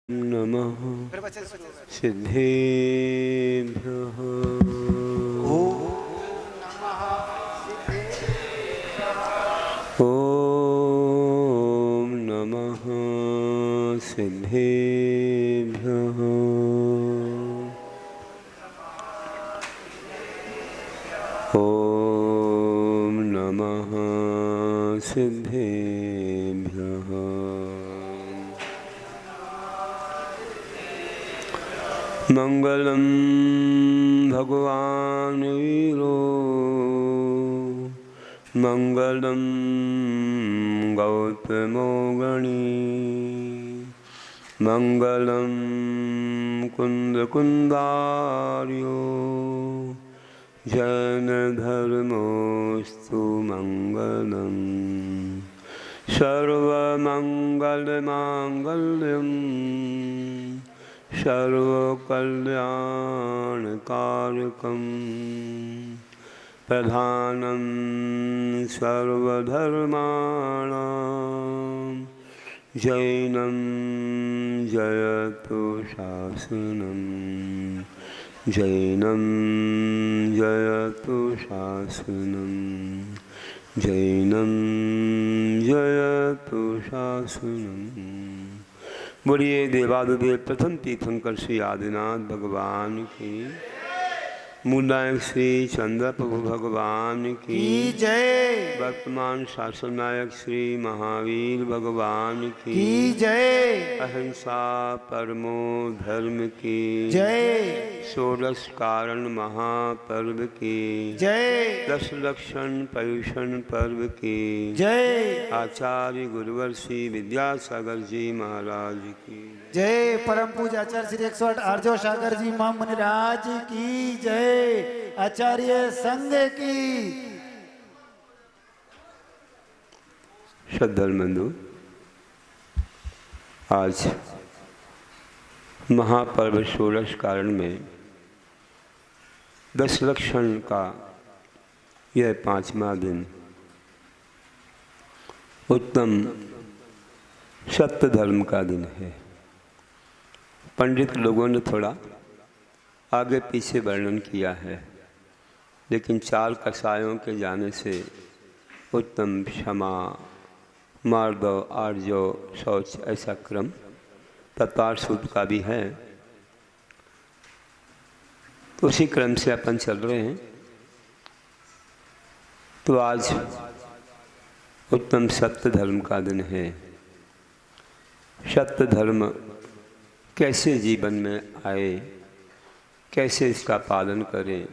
नमः सिद्धेभ्यः। ॐ नमः सिद्धेभ्यः। ॐ नमः सिद्धेभ्यः। मंगलम भगवान वीरो मंगलम गौतमो गणी मंगलम कुंद कुंदार्यो जैन धर्मोस्तु मंगलम सर्वमंगल मांगल्यम सर्वकल्याणकारकं प्रधानं सर्वधर्माणां जैनं जयतु शासनं जैनं जयतु शासनं जैनं जयतु शासनं। बोलिए देवादिदेव प्रथम तीर्थंकर श्री आदिनाथ भगवान की, मूलनायक श्री चंद्र प्रभु भगवान की जय। वर्तमान शासन नायक श्री महावीर भगवान की जय। अहिंसा परमो धर्म की जय। षोडश कारण महापर्व की जय। 10 लक्षण पर्युषण पर्व की जय। आचार्य गुरुवर श्री विद्यासागर जी महाराज की जय। परम पूज्य आचार्य श्री 108 आर्जो सागर जी महाराज की जय। आचार्य संघ की। श्रद्धालुबंधु, आज महापर्व षोडश कारण में 10 लक्षण का यह 5वां दिन उत्तम सत्य धर्म का दिन है। पंडित लोगों ने थोड़ा आगे पीछे वर्णन किया है, लेकिन 4 कसायों के जाने से उत्तम, क्षमा, मार्दव, आर्जव, शौच ऐसा क्रम तत्वार सूत्र का भी है। तो उसी क्रम से अपन चल रहे हैं। तो आज उत्तम सत्य धर्म का दिन है। सत्य धर्म कैसे जीवन में आए, कैसे इसका पालन करें,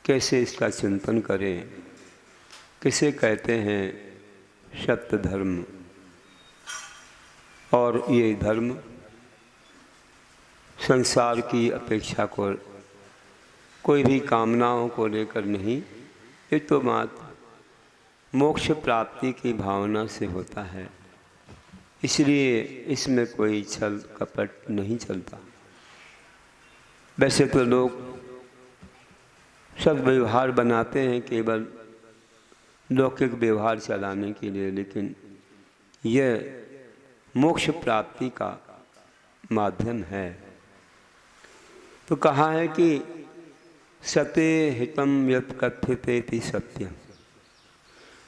कैसे इसका चिंतन करें, किसे कहते हैं सत्य धर्म। और ये धर्म संसार की अपेक्षा को, कोई भी कामनाओं को लेकर नहीं, ये तो मात्र मोक्ष प्राप्ति की भावना से होता है। इसलिए इसमें कोई छल कपट नहीं चलता। वैसे तो लोग सब व्यवहार बनाते हैं केवल लौकिक व्यवहार चलाने के लिए, लेकिन यह मोक्ष प्राप्ति का माध्यम है। तो कहा है कि सते हितम यत् कथ्यते सत्यम,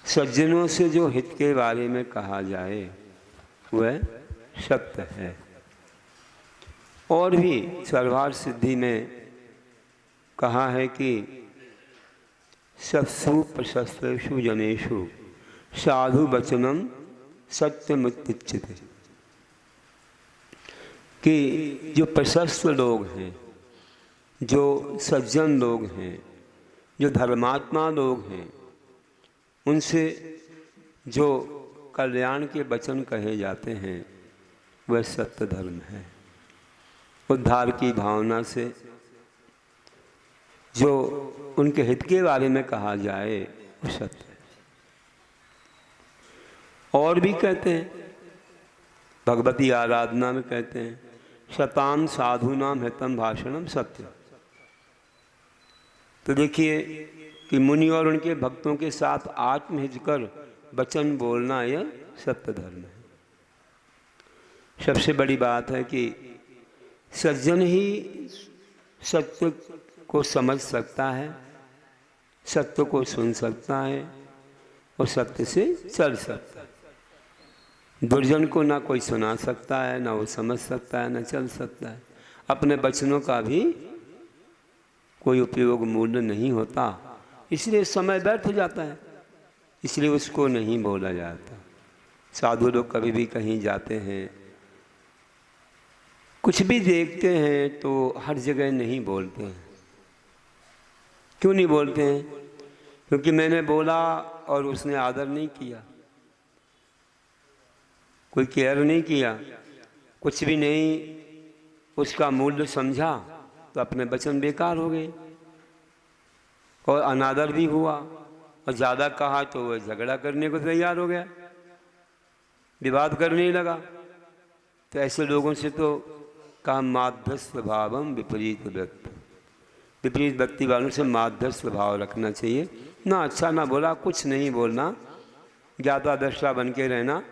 सज्जनों से जो हित के बारे में कहा जाए वह सत्य है। और भी सर्वार सिद्धि में कहा है कि सत्सु प्रशस्तेषु जनेषु साधु वचनम सत्यमुच्यते, कि जो प्रशस्त लोग हैं, जो सज्जन लोग हैं, जो धर्मात्मा लोग हैं, उनसे जो कल्याण के वचन कहे जाते हैं वह सत्य धर्म है। उद्धार की भावना से जो उनके हित के बारे में कहा जाए वो सत्य है। और भी कहते हैं, भगवती आराधना में कहते हैं, शताम साधूनाम हितम भाषणम सत्य। तो देखिए कि मुनि और उनके भक्तों के साथ आत्महित कर वचन बोलना यह सत्य धर्म है। सबसे बड़ी बात है कि सज्जन ही सत्य को समझ सकता है, सत्य को सुन सकता है और सत्य से चल सकता है। दुर्जन को ना कोई सुना सकता है, ना वो समझ सकता है, ना चल सकता है। अपने वचनों का भी कोई उपयोग मूल्य नहीं होता, इसलिए समय व्यर्थ हो जाता है, इसलिए उसको नहीं बोला जाता। साधु लोग कभी भी कहीं जाते हैं, कुछ भी देखते हैं तो हर जगह नहीं बोलते हैं। क्यों नहीं बोलते हैं? क्योंकि मैंने बोला और उसने आदर नहीं किया, कोई केयर नहीं किया, कुछ भी नहीं उसका मूल्य समझा, तो अपने वचन बेकार हो गए और अनादर भी हुआ। और ज़्यादा कहा तो वह झगड़ा करने को तैयार हो गया, विवाद करने लगा। तो ऐसे लोगों से तो कहा माध्यस्थ भावम विपरीत व्यक्त, विपरीत व्यक्ति वालों से माध्यस्थ भाव रखना चाहिए। ना अच्छा ना बोला, कुछ नहीं बोलना, ज़्यादा दृष्टा बन के रहना,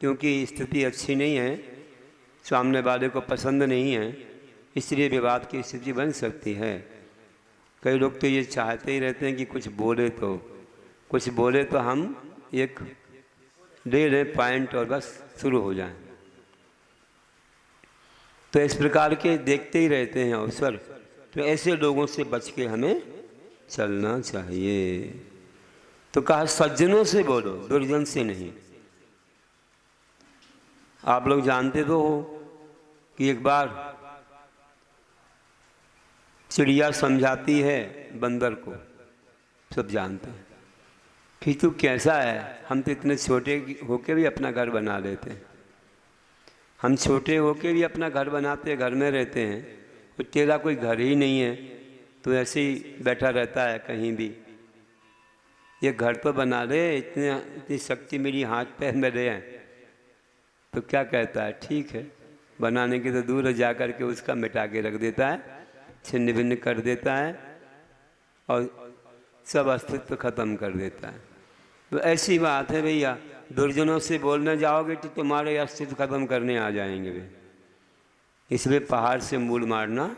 क्योंकि स्थिति अच्छी नहीं है, सामने वाले को पसंद नहीं है, इसलिए विवाद की स्थिति बन सकती है। कई लोग तो ये चाहते ही रहते हैं कि कुछ बोले तो हम एक ले लें पॉइंट और बस शुरू हो जाएं। तो इस प्रकार के देखते ही रहते हैं अवसर। तो ऐसे लोगों से बच के हमें चलना चाहिए। तो कहा सज्जनों से बोलो, दुर्जन से नहीं। आप लोग जानते तो हो कि एक बार चिड़िया समझाती है बंदर को, सब जानते हैं कि तू कैसा है, हम तो इतने छोटे होके भी अपना घर बना लेते हैं, हम छोटे होके भी अपना घर बनाते, घर में रहते हैं, तो तेरा कोई घर ही नहीं है, तो ऐसे ही बैठा रहता है कहीं भी। ये घर तो बना ले, इतनी शक्ति मेरी हाथ पैर में दे है। तो क्या कहता है, ठीक है, बनाने की तो दूर है, जा कर के उसका मिटा के रख देता है, छिन्न भिन्न कर देता है और सब अस्तित्व खत्म कर देता है। तो ऐसी बात है भैया, दुर्जनों से बोलने जाओगे तो तुम्हारे अस्तित्व खत्म करने आ जाएंगे वे। इसलिए पहाड़ से मूल मारना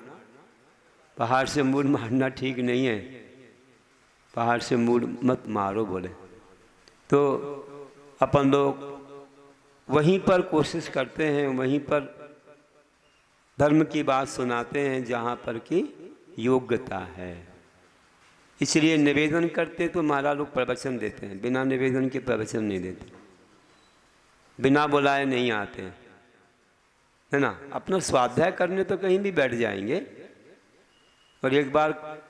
ठीक नहीं है, पहाड़ से मूल मत मारो बोले। तो अपन लोग वहीं पर कोशिश करते हैं, वहीं पर धर्म की बात सुनाते हैं जहाँ पर कि योग्यता है। इसलिए निवेदन करते तो महाराज लोग प्रवचन देते हैं, बिना निवेदन के प्रवचन नहीं देते, बिना बुलाए नहीं आते हैं, है ना। अपना स्वाध्याय करने तो कहीं भी बैठ जाएंगे और एक बार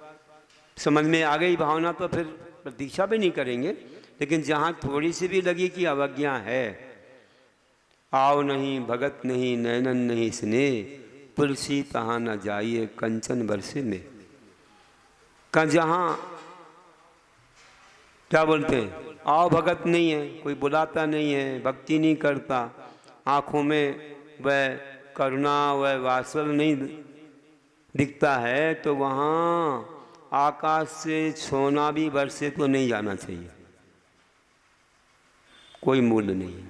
समझ में आ गई भावना तो फिर प्रतीक्षा भी नहीं करेंगे। लेकिन जहाँ थोड़ी सी भी लगी कि अवज्ञा है, आओ नहीं भगत नहीं नैनन नहीं स्नेह, तुलसी तहाँ न जाइए कंचन बरसे में। का जहाँ क्या बोलते हैं, आओ भगत नहीं है, कोई बुलाता नहीं है, भक्ति नहीं करता, आँखों में वह करुणा वह वात्सल नहीं दिखता है, तो वहाँ आकाश से सोना भी बरसे तो नहीं जाना चाहिए, कोई मूल्य नहीं है।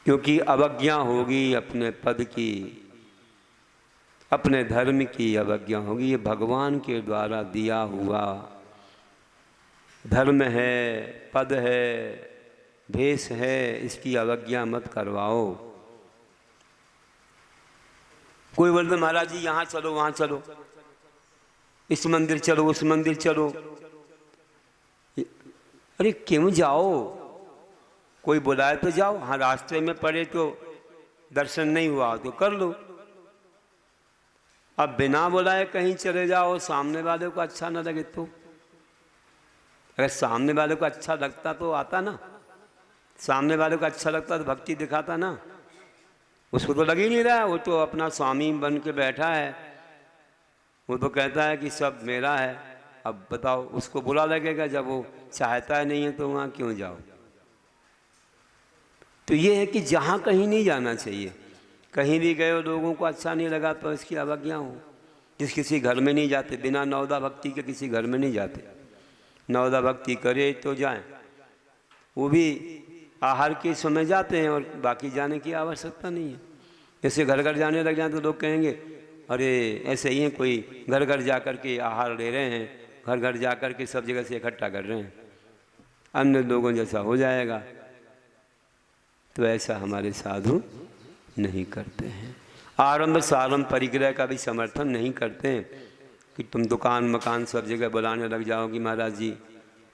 क्योंकि अवज्ञा होगी अपने पद की, अपने धर्म की अवज्ञा होगी। ये भगवान के द्वारा दिया हुआ धर्म है, पद है, भेष है, इसकी अवज्ञा मत करवाओ। कोई बोलते महाराज जी यहाँ चलो वहाँ चलो, इस मंदिर चलो उस मंदिर चलो, अरे क्यों जाओ, कोई बुलाए तो जाओ। हाँ रास्ते में पड़े तो दर्शन नहीं हुआ तो कर लो। अब बिना बुलाए कहीं चले जाओ, सामने वाले को अच्छा ना लगे तो, अगर सामने वाले को अच्छा लगता तो आता ना, सामने वाले को अच्छा लगता तो भक्ति दिखाता ना। उसको तो लग ही नहीं रहा है, वो तो अपना स्वामी बन के बैठा है, वो तो कहता है कि सब मेरा है। अब बताओ उसको बुरा लगेगा, जब वो चाहता है नहीं है तो वहाँ क्यों जाओ। तो ये है कि जहाँ कहीं नहीं जाना चाहिए, कहीं भी गए लोगों को अच्छा नहीं लगा तो इसकी अवज्ञा हो। जिस किसी घर में नहीं जाते, बिना नवदा भक्ति के किसी घर में नहीं जाते, नवदा भक्ति करे तो जाएं, वो भी आहार के समय जाते हैं और बाकी जाने की आवश्यकता नहीं है। जैसे घर घर जाने लग जाए तो लोग कहेंगे अरे ऐसे ही है, कोई घर घर जा कर के आहार ले रहे हैं, घर घर जा कर के सब जगह से इकट्ठा कर रहे हैं, अन्य लोगों जैसा हो जाएगा। तो ऐसा हमारे साधु नहीं करते हैं। आरंभ सारंभ परिग्रह का भी समर्थन नहीं करते हैं कि तुम दुकान मकान सब जगह बुलाने लग जाओगी महाराज जी।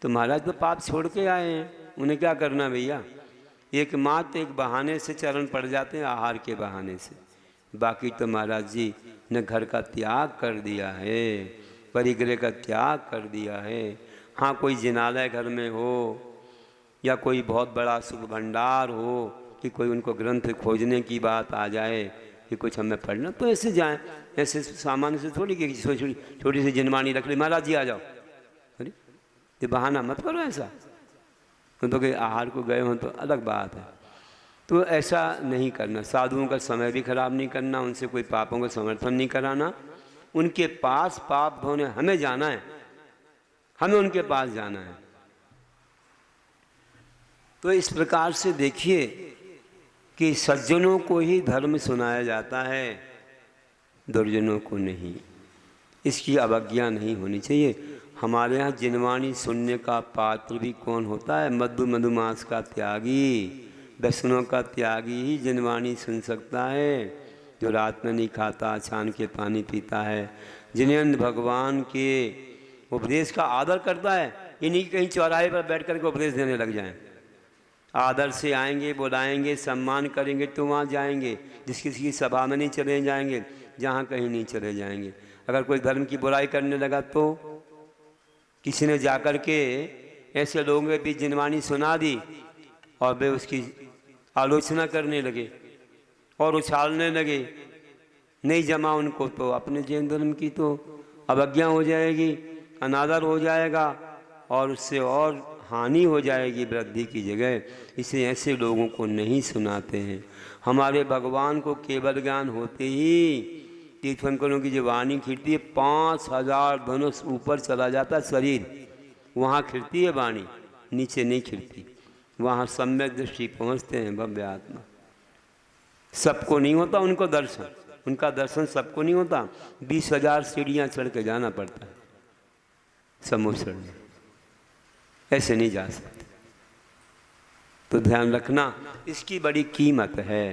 तो महाराज तो पाप छोड़ के आए हैं, उन्हें क्या करना भैया। एकमात्र एक बहाने से चरण पड़ जाते हैं, आहार के बहाने से। बाकी तो महाराज जी ने घर का त्याग कर दिया है, परिग्रह का त्याग कर दिया है। हाँ, कोई जिनालय घर में हो या कोई बहुत बड़ा शुभ भंडार हो कि कोई उनको ग्रंथ खोजने की बात आ जाए कि कुछ हमें पढ़ना, तो ऐसे जाएं। ऐसे सामान्य से थोड़ी कि छोटी सी जिनवानी रख ली, महाराज जी आ जाओ। अरे ये बहाना मत करो ऐसा। तो कि आहार को गए हों तो अलग बात है। तो ऐसा नहीं करना, साधुओं का समय भी खराब नहीं करना, उनसे कोई पापों का समर्थन नहीं कराना। उनके पास पाप धोने हमें जाना है, हमें उनके पास जाना है। तो इस प्रकार से देखिए कि सज्जनों को ही धर्म सुनाया जाता है, दुर्जनों को नहीं। इसकी अवज्ञा नहीं होनी चाहिए। हमारे यहाँ जिनवाणी सुनने का पात्र भी कौन होता है? मधुमास का त्यागी, व्यसनों का त्यागी ही जिनवाणी सुन सकता है। जो रात में नहीं खाता, छान के पानी पीता है, जिन्हें भगवान के उपदेश का आदर करता है। ये नहीं कहीं चौराहे पर बैठ कर के उपदेश देने लग जाएं। आदर से आएंगे, बुलाएंगे, सम्मान करेंगे तो वहाँ जाएंगे। जिस किसी की सभा में नहीं चले जाएंगे, जहाँ कहीं नहीं चले जाएंगे। अगर कोई धर्म की बुराई करने लगा तो किसी ने जाकर के ऐसे लोगों के बीच जिनवाणी सुना दी और वे उसकी आलोचना करने लगे और उछालने लगे, नहीं जमा उनको, तो अपने जैन धर्म की तो अवज्ञा हो जाएगी, अनादर हो जाएगा और उससे और हानि हो जाएगी वृद्धि की जगह। इसलिए ऐसे लोगों को नहीं सुनाते हैं। हमारे भगवान को केवल ज्ञान होते ही तीर्थंकरों की जो वाणी खिरती है, 5000 धनुष ऊपर चला जाता है शरीर, वहाँ खिरती है वाणी, नीचे नहीं खिरती। वहाँ सम्यक दृष्टि पहुँचते हैं भव्य आत्मा। सबको नहीं होता उनको दर्शन, उनका दर्शन सबको नहीं होता। 20,000 सीढ़ियाँ चढ़ के जाना पड़ता है समुद्र में, ऐसे नहीं जा सकते। तो ध्यान रखना, इसकी बड़ी कीमत है।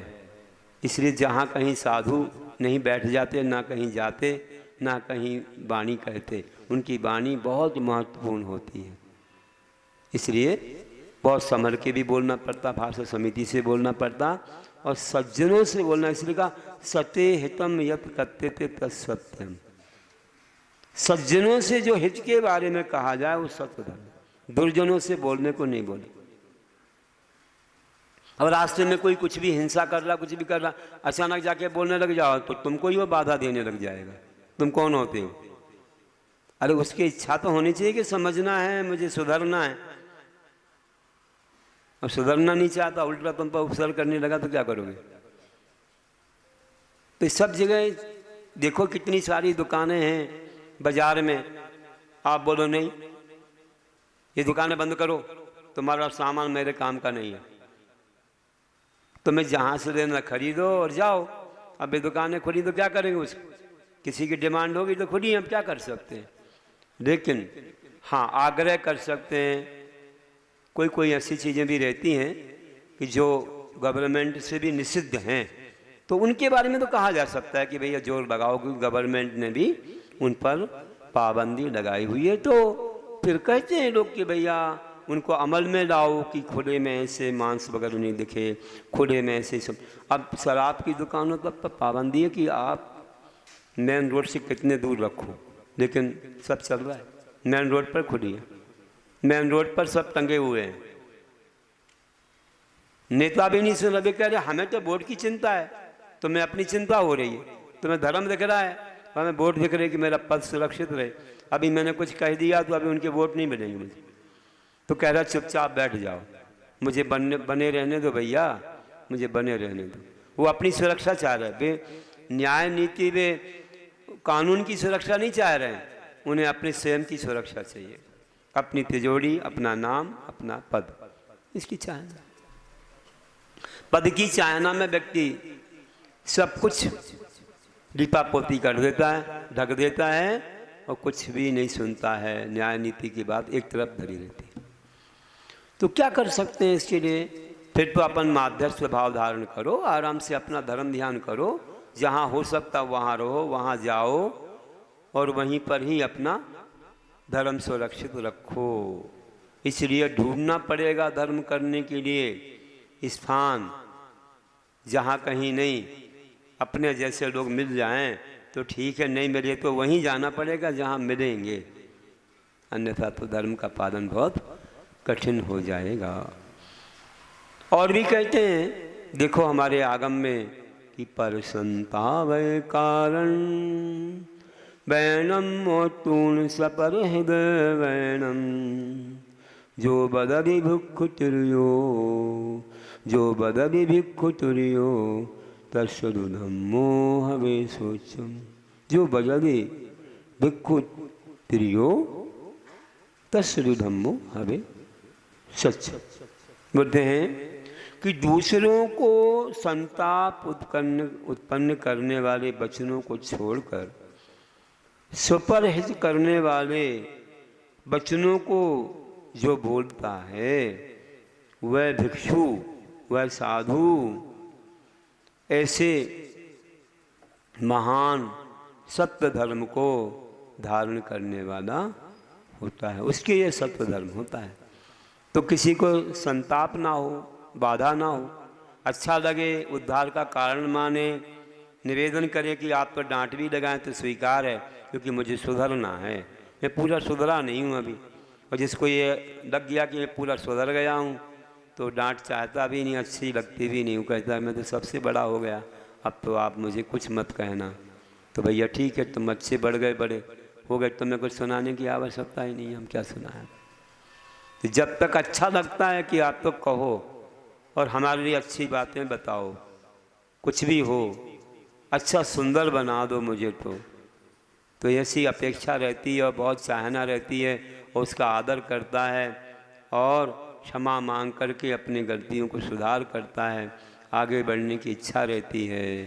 इसलिए जहाँ कहीं साधु नहीं बैठ जाते, ना कहीं जाते, ना कहीं वाणी कहते, उनकी वाणी बहुत महत्वपूर्ण होती है। इसलिए बहुत संभल के भी बोलना पड़ता, भाषा समिति से बोलना पड़ता और सज्जनों से बोलना। इसलिए कहा सते हितम यत कथ्यते तत्सत्यम। सज्जनों से जो हित के बारे में कहा जाए वो सत्य धर्म, दुर्जनों से बोलने को नहीं बोले। अब रास्ते में कोई कुछ भी हिंसा कर रहा, कुछ भी कर रहा, अचानक जाके बोलने लग जाओ तो तुमको ही वो बाधा देने लग जाएगा। तुम कौन होते हो? अरे उसकी इच्छा तो होनी चाहिए कि समझना है, मुझे सुधरना है। अब सुधरना नहीं चाहता, उल्टा तुम पर उपसर्ग करने लगा तो क्या करोगे? तो सब जगह देखो कितनी सारी दुकानें हैं बाजार में, आप बोलो नहीं ये दुकानें बंद करो, तुम्हारा सामान मेरे काम का नहीं है, तुम्हें जहाँ से लेना खरीदो और जाओ। अब ये दुकानें खुली तो क्या करेंगे? उसको किसी की डिमांड होगी तो खुली, हम क्या कर सकते हैं। लेकिन हाँ, आग्रह कर सकते हैं। कोई कोई ऐसी चीज़ें भी रहती हैं कि जो गवर्नमेंट से भी निषिद्ध हैं, तो उनके बारे में तो कहा जा सकता है कि भैया जोर लगाओ, क्योंकि गवर्नमेंट ने भी उन पर पाबंदी लगाई हुई है। तो फिर कहते हैं लोग कि भैया उनको अमल में लाओ कि खुले में ऐसे मांस वगैरह नहीं दिखे, खुले में ऐसे सब। अब शराब की दुकानों पर पाबंदी है कि आप मेन रोड से कितने दूर रखो, लेकिन सब चल रहा है। मेन रोड पर खुली है, मेन रोड पर सब टंगे हुए हैं। नेता भी नहीं सुन रहे, कह रहे हमें तो वोट की चिंता है, तुम्हें अपनी चिंता हो रही है, तुम्हें धर्म दिख रहा है, हमें वोट दिख रही है कि मेरा पद सुरक्षित रहे। अभी मैंने कुछ कह दिया तो अभी उनके वोट नहीं मिलेंगे मुझे, तो कह रहा चुपचाप बैठ जाओ, मुझे बने रहने दो भैया, मुझे बने रहने दो। वो अपनी सुरक्षा चाह रहे हैं, वे न्याय नीति वे कानून की सुरक्षा नहीं चाह रहे हैं, उन्हें अपने स्वयं की सुरक्षा चाहिए, अपनी तिजोरी, अपना नाम, अपना पद, इसकी चाहना। पद की चाहना में व्यक्ति सब कुछ लिपापोती कर देता है, ढक देता है और कुछ भी नहीं सुनता है। न्याय नीति की बात एक तरफ धरी रहती है। तो क्या कर सकते हैं इसके लिए? फिर तो अपन माध्यस्थ भाव धारण करो, आराम से अपना धर्म ध्यान करो, जहाँ हो सकता वहाँ रहो, वहाँ जाओ और वहीं पर ही अपना धर्म सुरक्षित रखो। इसलिए ढूंढना पड़ेगा धर्म करने के लिए स्थान, जहाँ कहीं नहीं अपने जैसे लोग मिल जाएं तो ठीक है, नहीं मिले तो वहीं जाना पड़ेगा जहाँ मिलेंगे, अन्यथा तो धर्म का पालन बहुत कठिन हो जाएगा। और भी कहते हैं, देखो हमारे आगम में कि पर संतावय कारण वैनम और तूण सपर हृदय वैनम, जो बदरि भिक्खु तुर्यो, जो बदरि भिक्खु तुर्यो तस्सु धम्मो हवे सोचम। जो बदरि भिक्खु तुर्यो तस्सु धम्मो हवे सच। बोलते हैं कि दूसरों को संताप उत्पन्न करने वाले वचनों को छोड़कर स्वपरहित करने वाले वचनों को जो बोलता है वह भिक्षु, वह साधु ऐसे महान सत्य धर्म को धारण करने वाला होता है, उसके ये सत्य धर्म होता है। तो किसी को संताप ना हो, बाधा ना हो, अच्छा लगे, उद्धार का कारण माने, निवेदन करे कि आप पर डांट भी लगाएं तो स्वीकार है, क्योंकि मुझे सुधरना है, मैं पूरा सुधरा नहीं हूँ अभी। और जिसको ये लग गया कि मैं पूरा सुधर गया हूँ तो डांट चाहता भी नहीं, अच्छी लगती भी नहीं, वो कहता है मैं तो सबसे बड़ा हो गया, अब तो आप मुझे कुछ मत कहना। तो भैया ठीक है, तुम अच्छे बढ़ गए, बड़े हो गए, तुम्हें कुछ सुनाने की आवश्यकता ही नहीं, हम क्या सुनाएं। तो जब तक अच्छा लगता है कि आप तो कहो और हमारे लिए अच्छी बातें बताओ, कुछ भी हो अच्छा सुंदर बना दो मुझे, तो ऐसी अपेक्षा रहती है और बहुत चाहना रहती है, और उसका आदर करता है और क्षमा मांग करके अपनी गलतियों को सुधार करता है, आगे बढ़ने की इच्छा रहती है।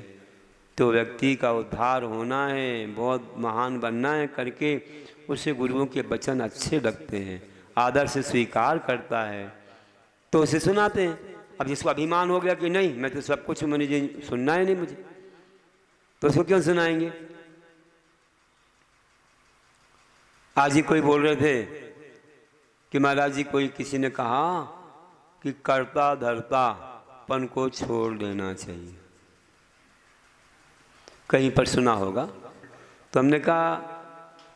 तो व्यक्ति का उद्धार होना है, बहुत महान बनना है करके उसे गुरुओं के वचन अच्छे लगते हैं, आदर से स्वीकार करता है, तो उसे सुनाते हैं। अब जिसको अभिमान हो गया कि नहीं मैं तो सब कुछ मुझे सुनना है नहीं मुझे, तो उसको क्यों सुनाएंगे। आज ही कोई बोल रहे थे कि महाराज जी, कोई किसी ने कहा कि कर्ता धर्तापन को छोड़ देना चाहिए, कहीं पर सुना होगा। तो हमने कहा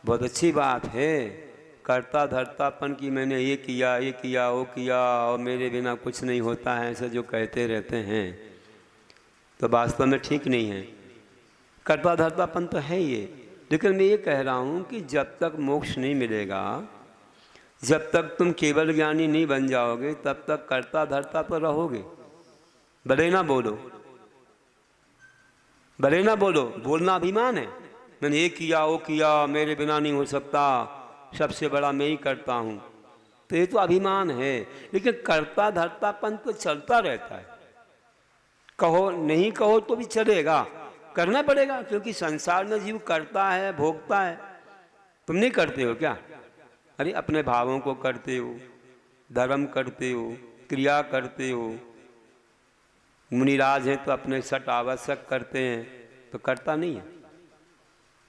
बहुत अच्छी बात है, कर्ता धर्तापन की मैंने ये किया वो किया और मेरे बिना कुछ नहीं होता है, ऐसा जो कहते रहते हैं तो वास्तव में ठीक नहीं है। कर्ता धर्तापन तो है ये, लेकिन मैं ये कह रहा हूँ कि जब तक मोक्ष नहीं मिलेगा, जब तक तुम केवल ज्ञानी नहीं बन जाओगे, तब तक कर्ता धर्ता तो रहोगे। भले ना बोलो, भले ना बोलो, बोलना अभिमान है, मैंने ये किया वो किया, मेरे बिना नहीं हो सकता, सबसे बड़ा मैं ही करता हूँ, तो ये तो अभिमान है। लेकिन कर्ता धर्तापन तो चलता रहता है, कहो नहीं कहो तो भी चलेगा, करना पड़ेगा, क्योंकि संसार में जीव करता है, भोगता है। तुम नहीं करते हो क्या? अरे अपने भावों को करते हो, धर्म करते हो, क्रिया करते हो। मुनिराज हैं तो अपने सट आवश्यक करते हैं, तो करता नहीं है।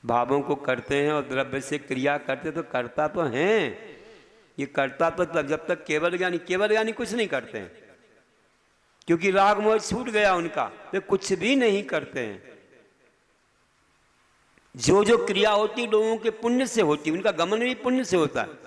भावों को करते हैं और द्रव्य से क्रिया करते, तो करता तो हैं। ये करता तो तब जब तक केवल ज्ञानी कुछ नहीं करते हैं, क्योंकि राग मोह छूट गया उनका, वे कुछ भी नहीं करते हैं। जो जो क्रिया होती लोगों के पुण्य से होती, उनका गमन भी पुण्य से होता है।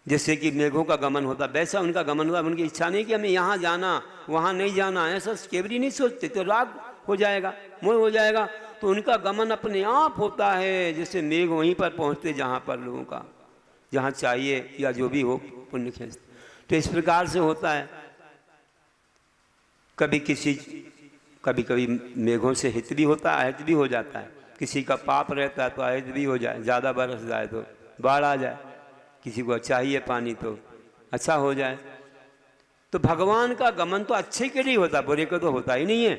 जैसे कि मेघों का गमन होता, वैसा उनका गमन होता। उनकी इच्छा नहीं कि हमें यहाँ जाना वहाँ नहीं जाना, ऐसा केवल नहीं सोचते, तो राग हो जाएगा, मोह हो जाएगा। तो उनका गमन अपने आप होता है, जैसे मेघ वहीं पर पहुँचते जहाँ पर लोगों का जहाँ चाहिए या जो भी हो पुण्य खींचते। तो इस प्रकार से होता है। कभी कभी मेघों से हित भी होता है, अहित भी हो जाता है। किसी का पाप रहता है तो अहित भी हो जाए, ज़्यादा बरस जाए तो बाढ़ आ जाए, किसी को चाहिए पानी तो अच्छा हो जाए। तो भगवान का गमन तो अच्छे के लिए होता, बुरे को तो होता ही नहीं है।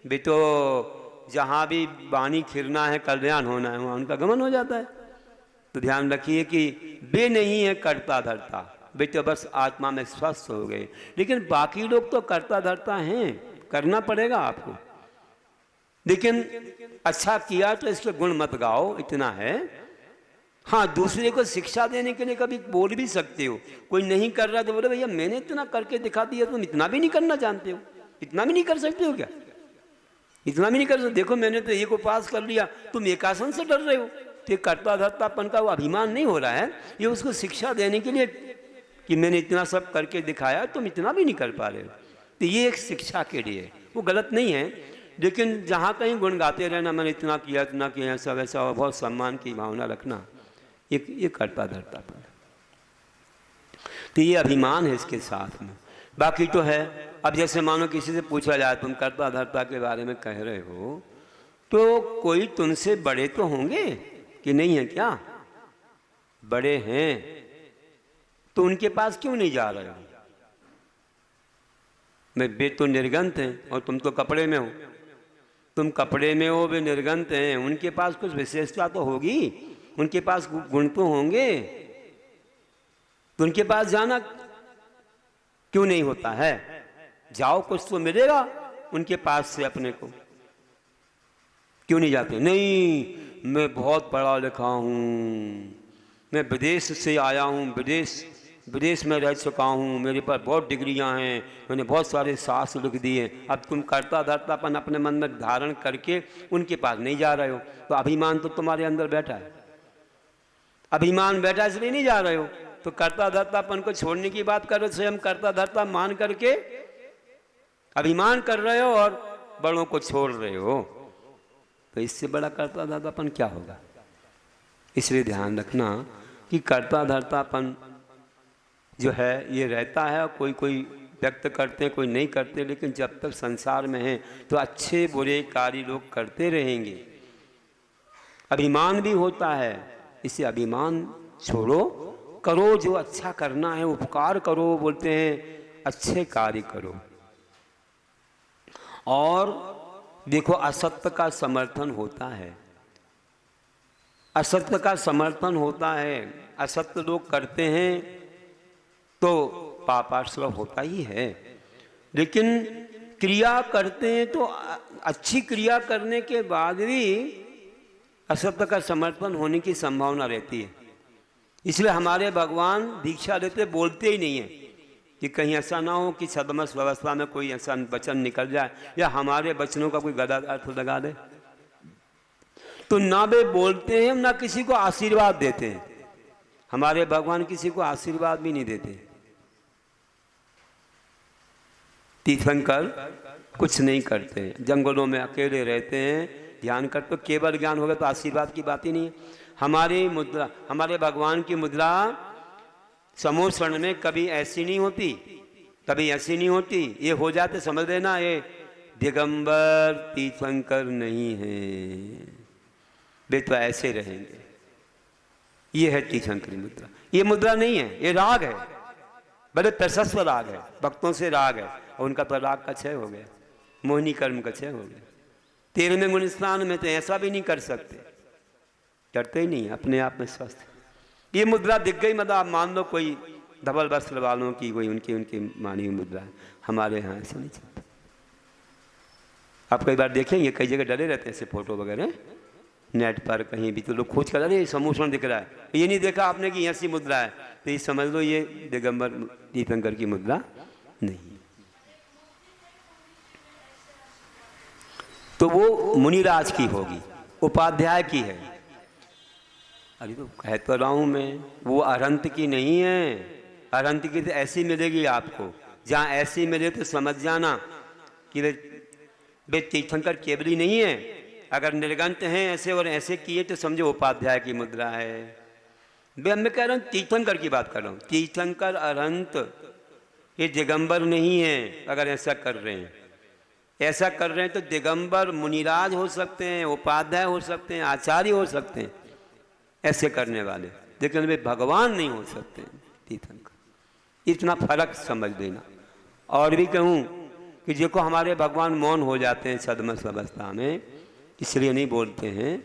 भी तो जहाँ भी वाणी खिरना है, कल्याण होना है, वहाँ उनका गमन हो जाता है। तो ध्यान रखिए कि वे नहीं है करता धरता, वे तो बस आत्मा में स्वस्थ हो गए। लेकिन बाकी लोग तो करता धरता हैं, करना पड़ेगा आपको। लेकिन अच्छा किया तो इसके गुण मत गाओ, इतना है। हाँ, दूसरे को शिक्षा देने के लिए कभी बोल भी सकते हो। कोई नहीं कर रहा तो बोले भैया मैंने इतना करके दिखा दिया, तुम इतना भी नहीं करना जानते हो, इतना भी नहीं कर सकते हो क्या, इतना भी नहीं कर सकते। देखो मैंने तो एक को पास कर लिया, तुम एक आसन से डर रहे हो। तो करता धरतापन का वो अभिमान नहीं हो रहा है, ये उसको शिक्षा देने के लिए कि मैंने इतना सब करके दिखाया, तुम इतना भी नहीं कर पा रहे हो। तो ये एक शिक्षा के लिए, वो गलत नहीं है। लेकिन जहाँ कहीं गुण गाते रहना, मैंने इतना किया इतना किया, ऐसा वैसा, और बहुत सम्मान की भावना रखना, ये करता धरतापन। तो ये अभिमान है इसके साथ में। बाकी तो है, अब जैसे मानो किसी से पूछा जाए तुम करता धरता के बारे में कह रहे हो, तो कोई तुमसे बड़े तो होंगे कि नहीं है क्या? बड़े हैं तो उनके पास क्यों नहीं जा रहे हो? वे तो निर्गंत हैं और तुम तो कपड़े में हो। तुम कपड़े में हो, वे निर्गंत हैं, उनके पास कुछ विशेषता तो होगी, उनके पास गुण तो होंगे। तो उनके पास जाना क्यों नहीं होता है? जाओ, कुछ तो मिलेगा उनके पास से अपने को। क्यों नहीं जाते? नहीं, मैं बहुत पढ़ा लिखा हूँ, मैं विदेश से आया हूँ, विदेश में रह चुका हूँ, मेरे पास बहुत डिग्रियाँ हैं, मैंने बहुत सारे शास्त्र लिख दिए। अब तुम करता धरतापन अपने मन में धारण करके उनके पास नहीं जा रहे हो, तो अभिमान तो तुम्हारे अंदर बैठा है। अभिमान बैठा इसलिए नहीं जा रहे हो। तो करता धरतापन को छोड़ने की बात कर रहे हो, स्वयं करता धरता मान करके अभिमान कर रहे हो और बड़ों को छोड़ रहे हो। तो इससे बड़ा करता धरतापन क्या होगा? इसलिए ध्यान रखना कि करता धरतापन जो है ये रहता है, और कोई व्यक्त करते हैं, कोई नहीं करते, लेकिन जब तक संसार में हैं तो अच्छे बुरे कार्य लोग करते रहेंगे। अभिमान भी होता है, इसे अभिमान छोड़ो, करो जो अच्छा करना है, उपकार करो, बोलते हैं अच्छे कार्य करो। और देखो असत्य का समर्थन होता है, असत्य का समर्थन होता है। असत्य लोग करते हैं तो पापाश्रय होता ही है, लेकिन क्रिया करते हैं तो अच्छी क्रिया करने के बाद भी असत्य का समर्थन होने की संभावना रहती है। इसलिए हमारे भगवान दीक्षा देते बोलते ही नहीं है कि कहीं ऐसा ना हो कि सदमस व्यवस्था में कोई ऐसा वचन निकल जाए या हमारे वचनों का कोई गलत अर्थ लगा दे। तो ना वे बोलते हैं ना किसी को आशीर्वाद देते हैं। हमारे भगवान किसी को आशीर्वाद भी नहीं देते। तीर्थंकर कुछ नहीं करते, जंगलों में अकेले रहते हैं, ध्यान कर, तो केवल ज्ञान होगा तो आशीर्वाद की बात ही नहीं है। हमारी मुद्रा, हमारे भगवान की मुद्रा समोषण में कभी ऐसी नहीं होती, कभी ऐसी नहीं होती। ये हो जाते समझ लेना ये दिगंबर तीर्थंकर नहीं है, वे तो ऐसे रहेंगे। ये है तीर्थंकरी मुद्रा। ये मुद्रा नहीं है, ये राग है, बड़े प्रशस्त राग है, भक्तों से राग है, और उनका तो राग का क्षय हो गया, मोहिनी कर्म का क्षय हो गया। 13वें गुण स्नान में तो ऐसा भी नहीं कर सकते, करते ही नहीं, अपने आप में स्वस्थ। ये मुद्रा दिख गई, मतलब आप मान लो कोई धवल वस्त्र वालों की कोई उनकी मानी हुई मुद्रा है। हमारे यहाँ ऐसा नहीं चलता। आप कई बार देखेंगे, कई जगह डरे रहते हैं ऐसे फोटो वगैरह नेट पर, कहीं भी तो लोग खोज कर, अरे समूषण दिख रहा है, ये नहीं देखा आपने कि ऐसी मुद्रा है, तो ये समझ लो ये दिगंबर तीर्थंकर की मुद्रा नहीं। तो वो मुनिराज की होगी, उपाध्याय की है। अरे तो कह तो रहा हूँ मैं, वो अरंत की नहीं है। अरंत की तो ऐसी मिलेगी आपको, जहाँ ऐसी मिले तो समझ जाना कि वे तीर्थंकर केवली नहीं है। अगर निर्गंत हैं ऐसे और ऐसे किए तो समझो उपाध्याय की मुद्रा है। मैं कह रहा हूँ तीर्थंकर की बात कर रहा हूँ, तीर्थंकर अरंत, ये दिगंबर नहीं है। अगर ऐसा कर रहे हैं, ऐसा कर रहे हैं तो दिगंबर मुनिराज हो सकते हैं, उपाध्याय हो सकते हैं, आचार्य हो सकते हैं ऐसे करने वाले, लेकिन वे भगवान नहीं हो सकते तीर्थंकर। इतना फर्क समझ लेना। और भी कहूँ कि देखो हमारे भगवान मौन हो जाते हैं छद्मस अवस्था में, इसलिए नहीं बोलते हैं।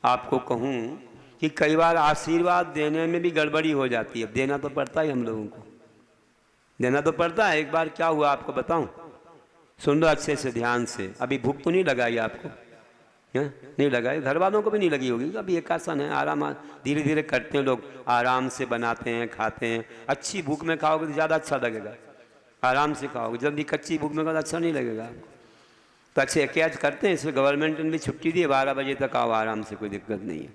आपको कहूँ कि कई बार आशीर्वाद देने में भी गड़बड़ी हो जाती है। देना तो पड़ता है, हम लोगों को देना तो पड़ता है। एक बार क्या हुआ आपको बताऊं, सुन लो अच्छे से ध्यान से। अभी भूख तो नहीं लगाई आपको? नहीं लगाई, घर वालों को भी नहीं लगी होगी। अभी एक आसन है, आराम धीरे धीरे करते हैं लोग, आराम से बनाते हैं, खाते हैं। अच्छी भूख में खाओगे तो ज़्यादा अच्छा लगेगा, आराम से खाओगे। जल्दी कच्ची भूख में खाओ तो अच्छा नहीं लगेगा आपको। तो अच्छे एहतियात करते हैं, इसलिए गवर्नमेंट ने भी छुट्टी दी है, 12 बजे तक आओ आराम से, कोई दिक्कत नहीं है।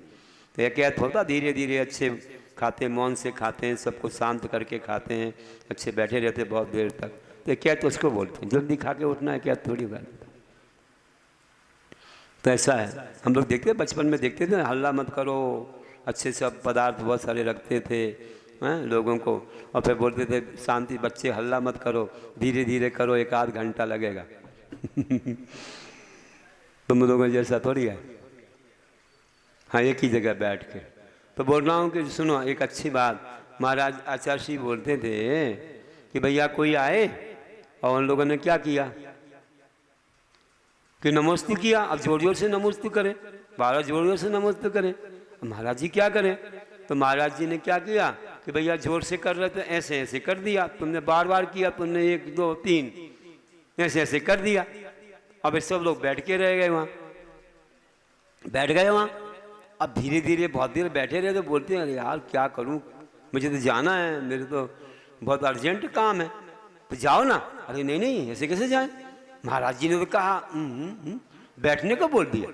तो एहतियात होता, धीरे धीरे अच्छे खाते हैं, मौन से खाते हैं, सबको शांत करके खाते हैं, अच्छे बैठे रहते बहुत देर तक। तो एहतियात तो उसको बोलते हैं, जल्दी खा के उठना एहतियात थोड़ी बात। तो ऐसा है, हम लोग देखते बचपन में देखते थे, हल्ला मत करो, अच्छे से पदार्थ बहुत सारे रखते थे लोगों को, और फिर बोलते थे शांति बच्चे हल्ला मत करो, धीरे धीरे करो, 1 आध घंटा लगेगा। तुम लोगों जैसा थोड़ी है, हाँ एक ही जगह बैठ के। तो बोल रहा हूँ कि सुनो एक अच्छी बात, महाराज आचार्य जी बोलते थे कि भैया कोई आए, और उन लोगों ने क्या किया कि नमस्ते किया। अब जोर जोर से नमस्ते करें, 12 जोर जोर से नमस्ते करें, महाराज जी क्या करें? तो महाराज जी ने क्या किया कि भैया जोर से कर रहे थे, ऐसे ऐसे कर दिया। तुमने बार बार किया, तुमने 1 2 3 ऐसे ऐसे कर दिया। अब सब लोग बैठ के रह गए, वहाँ बैठ गए वहाँ। अब धीरे धीरे बहुत देर बैठे रहे तो बोलते हैं अरे यार क्या करूँ, मुझे तो जाना है, मेरे तो बहुत अर्जेंट काम है। तो जाओ ना। अरे नहीं नहीं ऐसे कैसे जाएं, महाराज जी ने तो कहा बैठने को बोल दिया,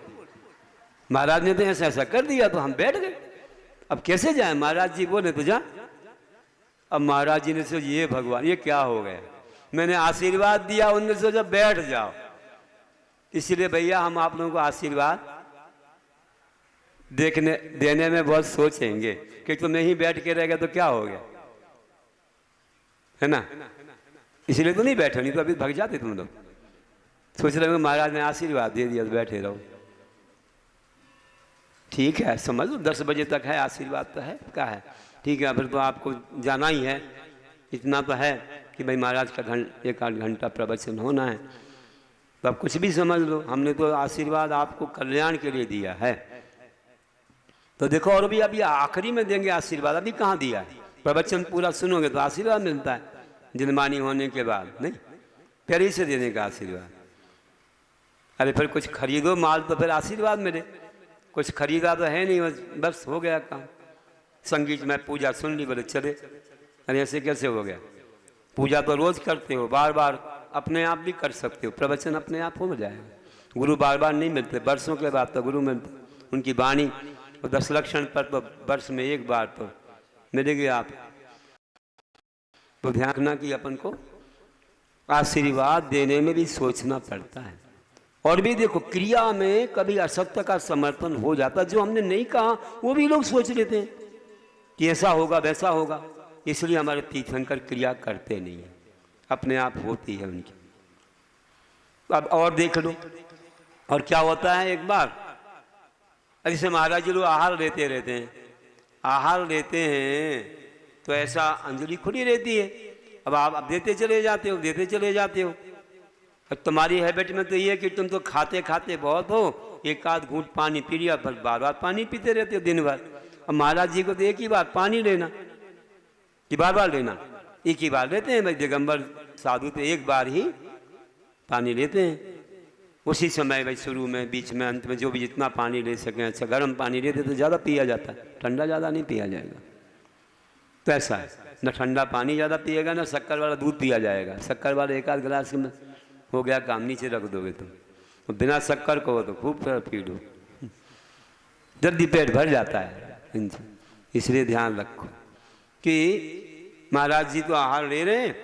महाराज ने तो ऐसा ऐसा कर दिया तो हम बैठ गए, अब कैसे जाएं? महाराज जी बोले तो जा। अब महाराज जी ने सोचा ये भगवान ये क्या हो गया, मैंने आशीर्वाद दिया, उनने सोचा बैठ जाओ। इसलिए भैया हम आप लोगों को आशीर्वाद देने में बहुत सोचेंगे कि तुम नहीं बैठ के रह गए तो क्या हो गया, है ना। इसलिए तो नहीं बैठे, नहीं तो अभी भाग जाते तुम लोग। सोच रहे हो महाराज ने आशीर्वाद दे दिया तो बैठे रहो, ठीक है समझ लो 10 बजे तक है, आशीर्वाद तो है क्या है, ठीक है। फिर तो आपको जाना ही है, इतना तो है कि भाई महाराज का 1 आध घंटा प्रवचन होना है। तो आप कुछ भी समझ लो, हमने तो आशीर्वाद आपको कल्याण के लिए दिया है। तो देखो और भी अभी आखिरी में देंगे आशीर्वाद, अभी कहाँ दिया है। प्रवचन पूरा सुनोगे तो आशीर्वाद मिलता है, जिनमानी होने के बाद नहीं, फिर ही से देने का आशीर्वाद। अरे फिर कुछ खरीदो माल तो फिर आशीर्वाद मिले, कुछ खरीदा तो है नहीं, बस हो गया काम। संगीत में पूजा सुन ली बोले चले, अरे ऐसे कैसे हो गया? पूजा तो रोज करते हो, बार बार अपने आप भी कर सकते हो, प्रवचन अपने आप हो जाएगा। गुरु बार बार नहीं मिलते, वर्षों के बाद तो गुरु मिलते, उनकी वाणी 10 लक्षण पर तो वर्ष में 1 बार तो मिलेगी आप। तो ध्यान रखना कि अपन को आशीर्वाद देने में भी सोचना पड़ता है। और भी देखो क्रिया में कभी असत्य का समर्थन हो जाता, जो हमने नहीं कहा वो भी लोग सोच लेते हैं कि ऐसा होगा वैसा होगा। इसलिए हमारे तीर्थंकर क्रिया करते नहीं है, अपने आप होती है उनकी। अब और देख लो और क्या होता है। एक बार जैसे महाराज जी लोग आहार लेते रहते हैं, आहार लेते हैं तो ऐसा अंजलि खुली रहती है, अब आप देते चले जाते हो, देते चले जाते हो। अब तुम्हारी हैबिट में तो ये है कि तुम तो खाते खाते बहुत हो, 1 आध घूंट पानी पी लिया, फिर बार बार पानी पीते रहते हो दिन भर। अब महाराज जी को तो एक ही बार पानी लेना कि बार बार लेना, एक ही बार लेते हैं भाई। दिगंबर साधु तो 1 बार ही पानी लेते हैं, उसी समय भाई शुरू में बीच में अंत में जो भी जितना पानी ले सकें। अच्छा गर्म पानी लेते तो ज़्यादा पिया जाता है, ठंडा ज़्यादा नहीं पिया जाएगा। तो ऐसा है, न ठंडा पानी ज़्यादा पिएगा न शक्कर वाला दूध पिया जाएगा। शक्कर वाला 1 आध गिलास में हो गया काम, नीचे रख दोगे तुम। तो बिना शक्कर को हो तो खूब पी लो, जल्दी पेट भर जाता है। इसलिए ध्यान रखो कि महाराज जी तो आहार ले रहे हैं,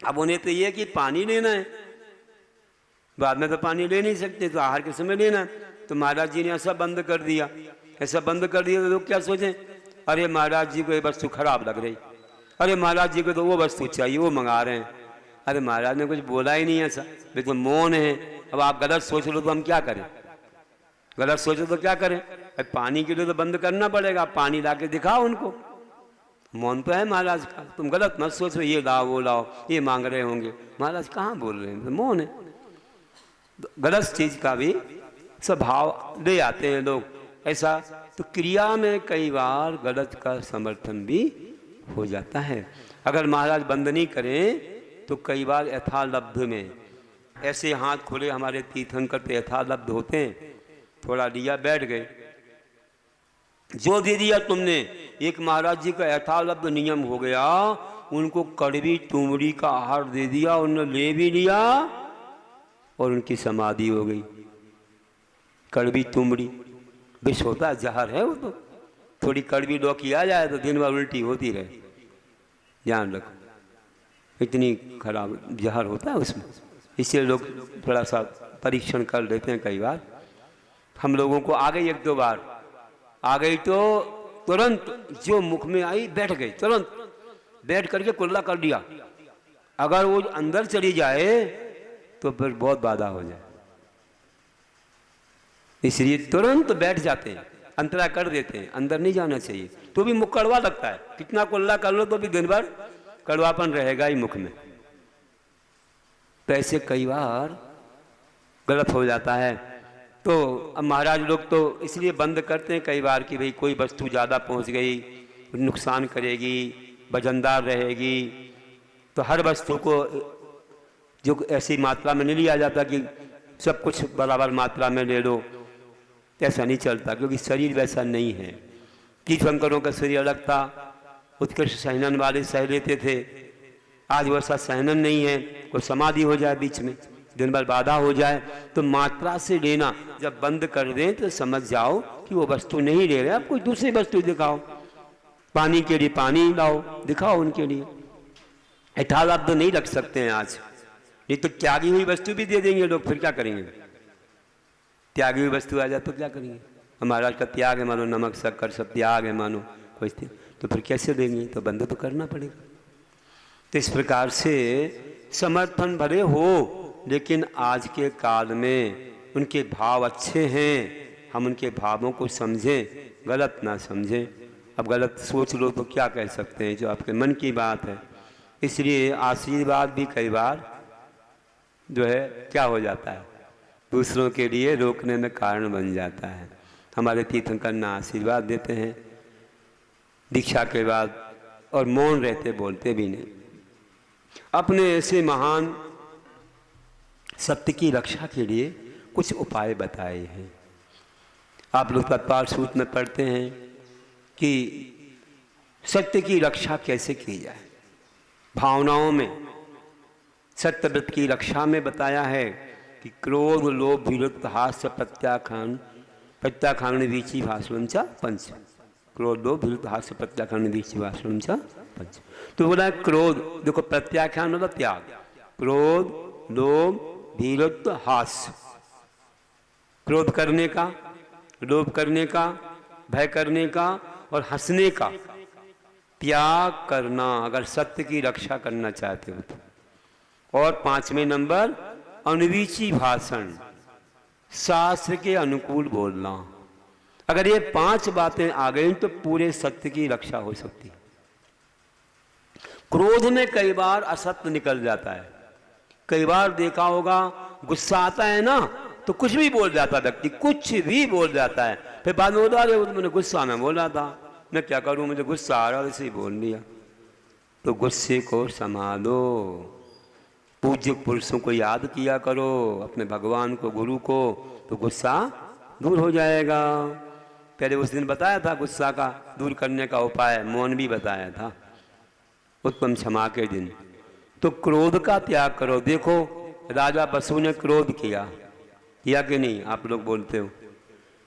अब उन्हें तो ये कि पानी लेना है, बाद में तो पानी ले नहीं सकते, तो आहार के समय लेना है। तो महाराज जी ने ऐसा बंद कर दिया, ऐसा बंद कर दिया तो लोग क्या सोचें, अरे महाराज जी को ये वस्तु खराब लग रही, अरे महाराज जी को तो वो वस्तु चाहिए वो मंगा रहे हैं। अरे महाराज ने कुछ बोला ही नहीं ऐसा, बिल्कुल मौन है। अब आप गलत सोच लो तो हम क्या करें, गलत सोचो तो क्या करें। पानी के लिए तो बंद करना पड़ेगा, पानी ला के दिखाओ उनको, मौन तो है महाराज का, तुम गलत मत सोचो ये लाओ वो लाओ ये मांग रहे होंगे, महाराज कहाँ बोल रहे हैं, मौन है। गलत चीज का भी स्वभाव ले आते हैं लोग ऐसा, तो क्रिया में कई बार गलत का समर्थन भी हो जाता है। अगर महाराज बंद नहीं करें तो कई बार यथालब्ध में ऐसे हाथ खुले हमारे तीर्थंकर पे यथालब्ध होते हैं, थोड़ा लिया बैठ गए, जो दे दिया तुमने। एक महाराज जी का यथालब्ध नियम हो गया, उनको कड़वी तुमड़ी का आहार दे दिया, उन्होंने ले भी लिया और उनकी समाधि हो गई। कड़वी तुमड़ी विष होता है, जहर है वो, तो थोड़ी कड़वी लौकी आ जाए तो दिन भर उल्टी होती रहे, ध्यान रखो, इतनी खराब जहर होता है उसमें। इसलिए लोग थोड़ा सा परीक्षण कर लेते हैं। कई बार हम लोगों को आ गई, एक दो बार आ गई तो तुरंत जो मुख में आई बैठ गई, तुरंत बैठ करके कुल्ला कर दिया। अगर वो अंदर चली जाए तो फिर बहुत बाधा हो जाए, इसलिए तुरंत बैठ जाते हैं, अंतरा कर देते हैं, अंदर नहीं जाना चाहिए। तो भी मुख कड़वा लगता है, कितना कुल्ला कर लो तो भी दिन भर कड़वापन रहेगा ही मुख में। तो ऐसे कई बार गलत हो जाता है। तो अब महाराज लोग तो इसलिए बंद करते हैं कई बार कि भाई कोई वस्तु ज़्यादा पहुंच गई नुकसान करेगी, वजनदार रहेगी, तो हर वस्तु को जो ऐसी मात्रा में नहीं लिया जाता कि सब कुछ बराबर मात्रा में ले लो, ऐसा नहीं चलता, क्योंकि शरीर वैसा नहीं है। तीर्थंकरों का शरीर अलग था, उत्कृष्ट सहनन वाले सह लेते थे, आज वैसा सहनन नहीं है। कोई समाधि हो जाए बीच में, दिन भर बाधा हो जाए, तो मात्रा से लेना जब बंद कर दें तो समझ जाओ कि वो वस्तु नहीं ले रहे, आप कोई दूसरी वस्तु दिखाओ, पानी के लिए पानी लाओ, दिखाओ उनके लिए। यथालब्ध नहीं रख सकते हैं आज, नहीं तो त्यागी हुई वस्तु भी दे देंगे लोग, फिर क्या करेंगे? त्यागी हुई वस्तु आ जाए तो क्या करेंगे? महाराज का त्याग है मानो, नमक शक्कर सब त्याग है मानो, कोई तो फिर कैसे देंगे? तो बंद तो करना पड़ेगा। तो इस प्रकार से समर्थन भले हो, लेकिन आज के काल में उनके भाव अच्छे हैं, हम उनके भावों को समझें, गलत ना समझें। अब गलत सोच लो तो क्या कह सकते हैं, जो आपके मन की बात है। इसलिए आशीर्वाद भी कई बार जो है क्या हो जाता है, दूसरों के लिए रोकने में कारण बन जाता है। हमारे तीर्थंकर ना आशीर्वाद देते हैं दीक्षा के बाद, और मौन रहते, बोलते भी नहीं। अपने ऐसे महान सत्य की रक्षा के लिए कुछ उपाय बताए हैं। आप लोग तत्पाल सूत्र में पढ़ते हैं कि सत्य की रक्षा कैसे की जाए। भावनाओं में सत्यव्रत की रक्षा में बताया है कि क्रोध लोभ विरक्त हास्य प्रत्याखान वीची भाषण च पंच। क्रोध लोभ विरक्त हास्य प्रत्याखान वीची भाषण च पंच। तो बोला क्रोध, देखो प्रत्याख्यान मतलब त्याग, क्रोध लोभ धीरत्व हास्य, क्रोध करने का, लोभ करने का, भय करने का और हंसने का त्याग करना, अगर सत्य की रक्षा करना चाहते हो तो। और 5वें नंबर अनवीची भाषण, शास्त्र के अनुकूल बोलना। अगर ये 5 बातें आ गई तो पूरे सत्य की रक्षा हो सकती है। क्रोध में कई बार असत्य निकल जाता है, कई बार देखा होगा गुस्सा आता है ना तो कुछ भी बोल जाता व्यक्ति, कुछ भी बोल जाता है, फिर बाद में बोला अरे वो तो मैंने गुस्सा में बोला था, मैं क्या करूं, मुझे गुस्सा आ रहा वैसे ही बोल दिया। तो गुस्से को संभालो, पूज्य पुरुषों को याद किया करो, अपने भगवान को, गुरु को, तो गुस्सा दूर हो जाएगा। पहले उस दिन बताया था गुस्सा का दूर करने का उपाय, मौन भी बताया था उत्तम क्षमा के दिन। तो क्रोध का त्याग करो। देखो राजा बसु ने क्रोध किया कि नहीं, आप लोग बोलते हो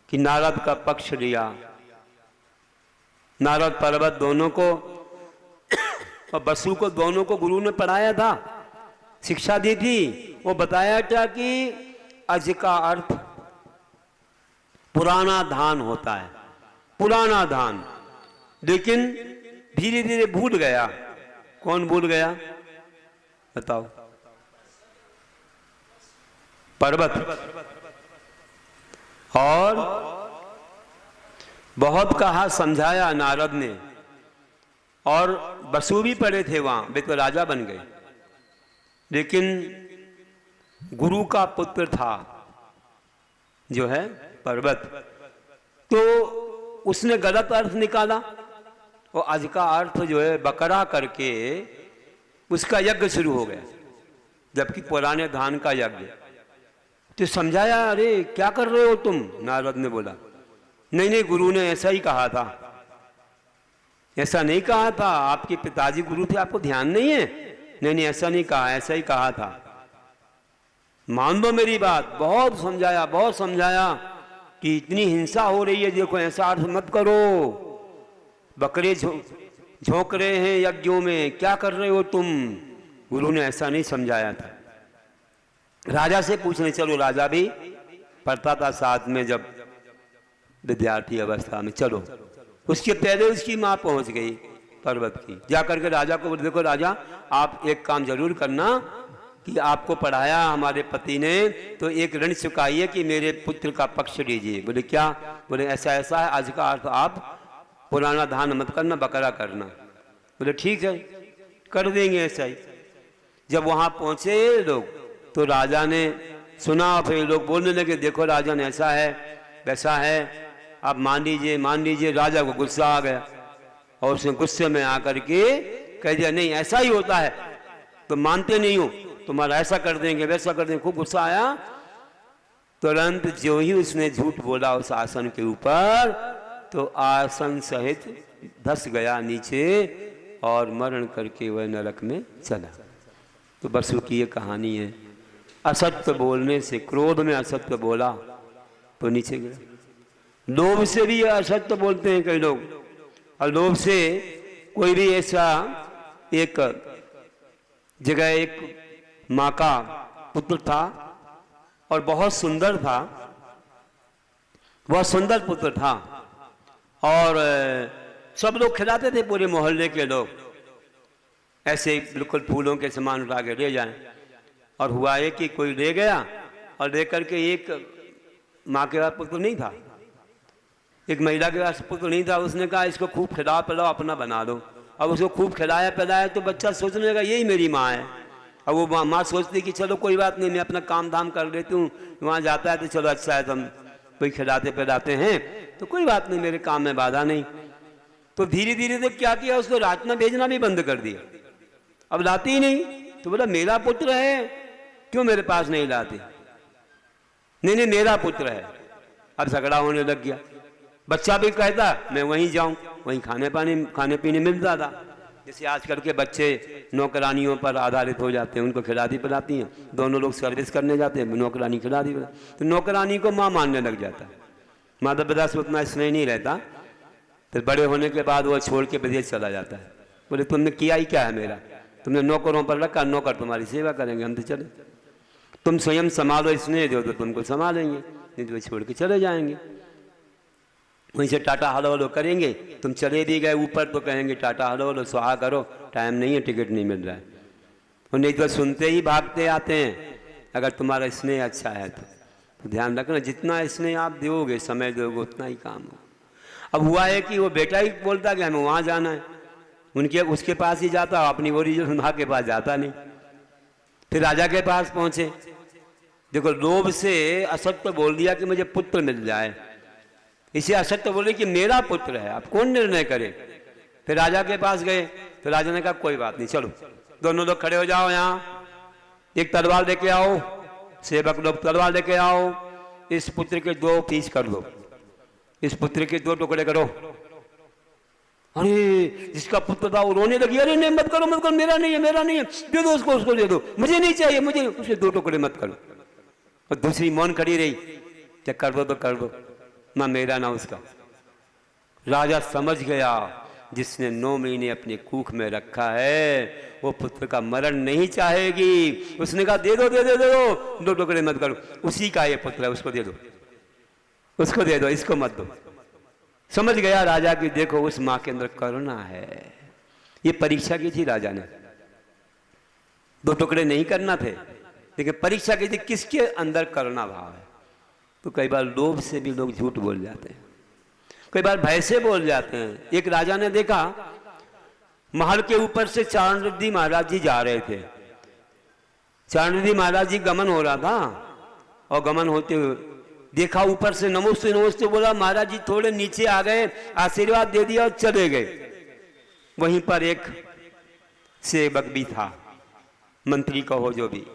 कि नारद का पक्ष लिया, नारद पर्वत दोनों को और बसु को, दोनों को गुरु ने पढ़ाया था, शिक्षा दी थी। वो बताया था कि अज का अर्थ पुराना धान होता है, पुराना धान, लेकिन धीरे धीरे भूल गया। कौन भूल गया बताओ? पर्वत। और बहुत कहा, समझाया नारद ने, और बसु भी पड़े थे वहाँ, वे तो राजा बन गए। लेकिन गुरु का पुत्र था जो है पर्वत, तो उसने गलत अर्थ निकाला और आज का अर्थ जो है बकरा करके उसका यज्ञ शुरू हो गया, जबकि पुराने धान का यज्ञ। तो समझाया, अरे क्या कर रहे हो तुम? नारद ने बोला, नहीं नहीं गुरु ने ऐसा ही कहा था। ऐसा नहीं कहा था, आपके पिताजी गुरु थे, आपको ध्यान नहीं है? नहीं नहीं ऐसा नहीं कहा, ऐसा ही कहा था, मान लो मेरी बात। बहुत समझाया कि इतनी हिंसा हो रही है, देखो ऐसा अर्थ मत करो, बकरे झोंक रहे हैं यज्ञों में, क्या कर रहे हो तुम? गुरु ने ऐसा नहीं समझाया था। राजा से पूछने चलो, राजा भी पढ़ता था साथ में जब विद्यार्थी अवस्था में। चलो, उसके पहले उसकी माँ पहुंच गई पर्वत की, जाकर के राजा को, देखो राजा आप एक काम जरूर करना कि आपको पढ़ाया हमारे पति ने, तो एक ऋण चुकाइए कि मेरे पुत्र का पक्ष लीजिए। बोले क्या? बोले ऐसा ऐसा है, आज का अर्थ आप पुराना धान मत करना, बकरा करना। बोले ठीक है, कर देंगे ऐसा ही। जब वहां पहुंचे लोग तो राजा ने सुना, फिर लोग बोलने लगे, देखो राजा ने ऐसा है वैसा है, आप मान लीजिए। राजा को गुस्सा आ गया और उसने गुस्से में आकर के कह दिया, नहीं ऐसा ही होता है, तो मानते नहीं हो, तुम्हारा ऐसा कर देंगे वैसा कर देंगे। खूब गुस्सा आया। तुरंत जो ही उसने झूठ बोला उस आसन के ऊपर, तो आसन सहित धस गया नीचे और मरण करके वह नरक में चला। तो बसु की ये कहानी है। असत्य बोलने से, क्रोध में असत्य बोला तो नीचे गया। लोभ से भी असत्य बोलते हैं कई लोग, और लोभ से कोई भी ऐसा, एक जगह एक माँ का पुत्र था और बहुत सुंदर था, बहुत सुंदर पुत्र था, और सब लोग खिलाते थे, पूरे मोहल्ले के लोग ऐसे बिल्कुल फूलों के समान उठा के ले जाएं। और हुआ है कि कोई ले गया और लेकर के, एक माँ के पास पुत्र नहीं था, एक महिला के पास पुत्र नहीं था, उसने कहा इसको खूब खिला पिलाओ, अपना बना दो। अब उसको खूब खिलाया पिलाया तो बच्चा सोचने लगा यही मेरी माँ है। अब वो माँ सोचती कि चलो कोई बात नहीं, मैं अपना काम धाम कर लेती हूँ, वहाँ जाता है तो चलो अच्छा है, तुम कोई खिलाते पिलाते हैं तो कोई बात नहीं, मेरे काम में बाधा नहीं। तो धीरे धीरे तो क्या किया, उसको रात में भेजना भी बंद कर दिया, अब लाती ही नहीं। तो बोला मेरा पुत्र है, क्यों मेरे पास नहीं लाते? नहीं मेरा पुत्र है। अब झगड़ा होने लग गया। बच्चा भी कहता मैं वहीं जाऊं, वहीं खाने पीने मिलता था। जैसे आजकल के बच्चे नौकरानियों पर आधारित हो जाते हैं, उनको खिलाती पिलाती हैं, दोनों लोग सर्विस करने जाते हैं, नौकरानी खिलाती पिलाती, तो नौकरानी को माँ मानने लग जाता है। माता पिता से उतना स्नेह नहीं रहता, फिर बड़े होने के बाद वो छोड़ के विदेश चला जाता है। बोले तुमने किया ही क्या है मेरा, तुमने नौकरों पर रखा, नौकर तुम्हारी सेवा करेंगे, हम तो चले, तुम स्वयं संभालो, स्नेह दो तो तुमको संभालेंगे, नहीं तो छोड़ के चले जाएंगे। वहीं से टाटा हलो हलो करेंगे, तुम चले भी गए ऊपर तो कहेंगे टाटा हलो हलो, सुहा करो, टाइम नहीं है, टिकट नहीं मिल रहा है, और नहीं तो सुनते ही भागते आते हैं। अगर तुम्हारा स्नेह अच्छा है तो ध्यान रखना, जितना स्नेह आप दोगे, समय दोगे, उतना ही काम हो। अब हुआ है कि वो बेटा ही बोलता कि हमें वहाँ जाना है, उसके पास ही जाता, अपनी ओरिजिनल माँ के पास जाता नहीं। फिर राजा के पास पहुंचे, देखो लोभ से असत्य बोल दिया कि मुझे पुत्र मिल जाए, इसे असत्य बोले कि मेरा पुत्र है, अब कौन निर्णय करे। फिर राजा के पास गए तो राजा ने कहा कोई बात नहीं, चलो दोनों लोग खड़े हो जाओ, यहाँ एक तलवार लेके आओ, सेवक लोग तलवार लेके आओ, इस पुत्र के 2 पीस कर दो, इस पुत्र के 2 टुकड़े करो। अरे जिसका पुत्र था वो रोने लगी, अरे नहीं मत करो, मेरा नहीं है, दे दो उसको दे दो, मुझे नहीं चाहिए, मुझे उसे 2 टुकड़े मत करो। और दूसरी मौन खड़ी रही, क्या कर दो तो कर दो, ना मेरा ना उसका। राजा समझ गया जिसने 9 महीने अपने कुख में रखा है वो पुत्र का मरण नहीं चाहेगी। उसने कहा दे दो 2 टुकड़े मत करो, उसी का ये पुत्र है, उसको दे दो, इसको मत दो। समझ गया राजा कि देखो उस माँ के अंदर करुणा है। ये परीक्षा की थी राजा ने, 2 टुकड़े नहीं करना थे, लेकिन परीक्षा की थी किसके अंदर करुणा भाव है। तो कई बार लोभ से भी लोग झूठ बोल जाते हैं, कई बार भय से बोल जाते हैं। एक राजा ने देखा महल के ऊपर से चारणरुद्धि महाराज जी जा रहे थे। चारणरुद्धि महाराज जी गमन हो रहा था, और गमन होते हुए देखा ऊपर से नमस्ते नमस्ते बोला, महाराज जी थोड़े नीचे आ गए, आशीर्वाद दे दिया और चले गए। वहीं पर एक सेवक भी था, मंत्री कहो जो भी,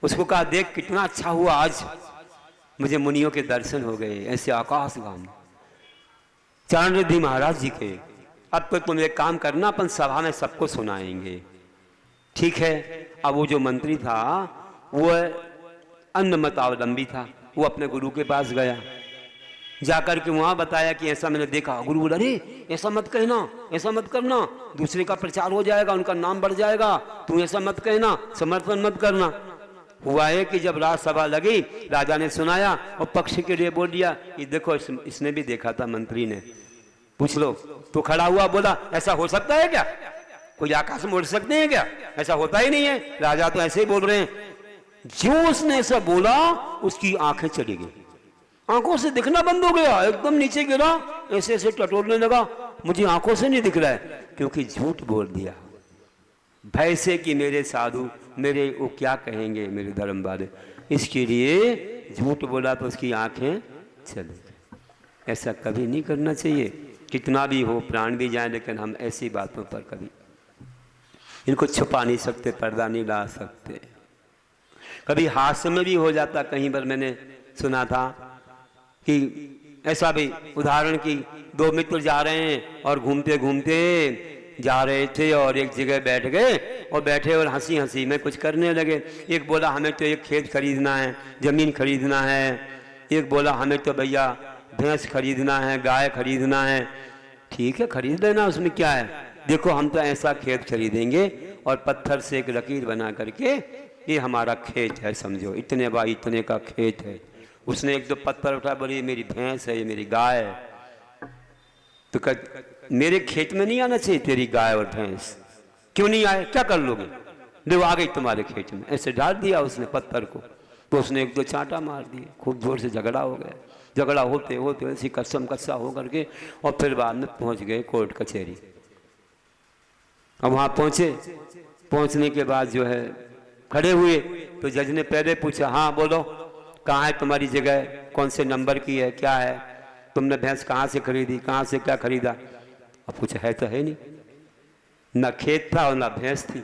उसको कहा देख कितना अच्छा हुआ, आज मुझे मुनियों के दर्शन हो गए ऐसे आकाशगामी चारणरुद्धि महाराज जी के। अब तो तुम एक काम करना, अपन सभा में सबको सुनाएंगे। ठीक है। अब वो जो मंत्री था वो अन्य मतावलंबी था, वो अपने गुरु के पास गया, जाकर के वहाँ बताया कि ऐसा मैंने देखा। गुरु बोला अरे ऐसा मत कहना, ऐसा मत करना, दूसरे का प्रचार हो जाएगा, उनका नाम बढ़ जाएगा, तू ऐसा मत कहना, समर्थन मत करना। हुआ है कि जब राजसभा लगी, राजा ने सुनाया और पक्ष के लिए बोल दिया, ये देखो इसने भी देखा था, मंत्री ने, पूछ लो। तो खड़ा हुआ बोला ऐसा हो सकता है क्या, कोई आकाश में उड़ सकते हैं क्या, ऐसा होता ही नहीं है, राजा तो ऐसे ही बोल रहे हैं। जो उसने ऐसा बोला उसकी आंखें चली गई, आंखों से दिखना बंद हो गया, एकदम नीचे गिरा, ऐसे ऐसे टटोलने लगा, मुझे आंखों से नहीं दिख रहा है, क्योंकि झूठ बोल दिया, भय से कि मेरे साधु मेरे वो क्या कहेंगे मेरे धर्म वाले, इसके लिए झूठ बोला तो उसकी आंखें चली गई। ऐसा कभी नहीं करना चाहिए, कितना भी हो, प्राण भी जाए, लेकिन हम ऐसी बातों पर कभी इनको छुपा नहीं सकते, पर्दा नहीं ला सकते। कभी हादसे में भी हो जाता, कहीं पर मैंने सुना था कि ऐसा भी उदाहरण कि दो मित्र जा रहे हैं और घूमते घूमते जा रहे थे और एक जगह बैठ गए और बैठे और हंसी हंसी में कुछ करने लगे। एक बोला हमें तो एक खेत खरीदना है, ज़मीन खरीदना है, एक बोला हमें तो भैया भैंस खरीदना है, गाय खरीदना है। ठीक है खरीद लेना, उसमें क्या है, देखो हम तो ऐसा खेत खरीदेंगे और पत्थर से एक लकीर बना करके ये हमारा खेत है, समझो इतने बाई इतने का खेत है। उसने एक दो पत्थर उठा, बोली मेरी भैंस है, ये मेरी गाय है। तो मेरे खेत में नहीं आना चाहिए तेरी गाय और भैंस, क्यों नहीं आए, क्या कर लोगे, देखो आ गई तुम्हारे खेत में। ऐसे डाल दिया उसने पत्थर को, तो उसने एक दो चांटा मार दिए, खूब जोर से झगड़ा हो गया। झगड़ा होते होते ऐसी कसम कस्सा हो करके और फिर बाद में पहुंच गए कोर्ट कचहरी। अब वहाँ पहुँचे, पहुँचने के बाद जो है खड़े हुए तो जज ने पहले पूछा, हाँ बोलो कहाँ है तुम्हारी जगह, कौन से नंबर की है, क्या है, तुमने भैंस कहाँ से खरीदी, कहाँ से क्या खरीदा। अब कुछ है तो है नहीं, ना खेत था और ना भैंस थी।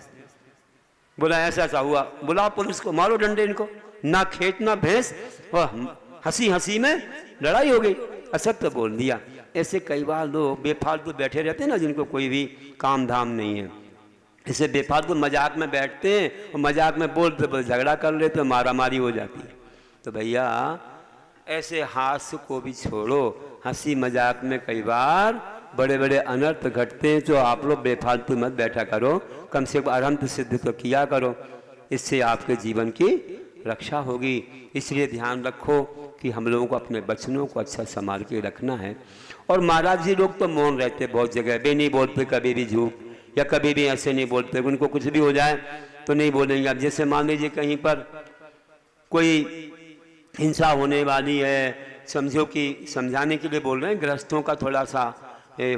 बोला ऐसा ऐसा हुआ, बुलाओ पुलिस को, मारो डंडे इनको, ना खेत ना भैंस, और हंसी हंसी में लड़ाई हो गई, असत्य बोल दिया। ऐसे कई बार लोग बेफालतू बैठे रहते हैं ना, जिनको कोई भी काम धाम नहीं है, ऐसे बेफालतू मजाक में बैठते हैं और मजाक में बोलते बोलते झगड़ा कर लेते, मारा मारी हो जाती है। तो भैया ऐसे हास्य को भी छोड़ो, हंसी मजाक में कई बार बड़े बड़े अनर्थ घटते हैं, तो आप लोग बेफालतू मत बैठा करो, कम से कम अरहंत सिद्ध तो किया करो, इससे आपके जीवन की रक्षा होगी। इसलिए ध्यान रखो कि हम लोगों को अपने बचनों को अच्छा संभाल के रखना है। और महाराज जी लोग तो मौन रहते, बहुत जगह भी नहीं बोलते कभी भी झूठ, या कभी भी ऐसे नहीं बोलते, उनको कुछ भी हो जाए तो नहीं बोलेंगे। अब जैसे मान लीजिए कहीं पर कोई हिंसा होने वाली है, समझो कि समझाने के लिए बोल रहे हैं, गृहस्थों का थोड़ा सा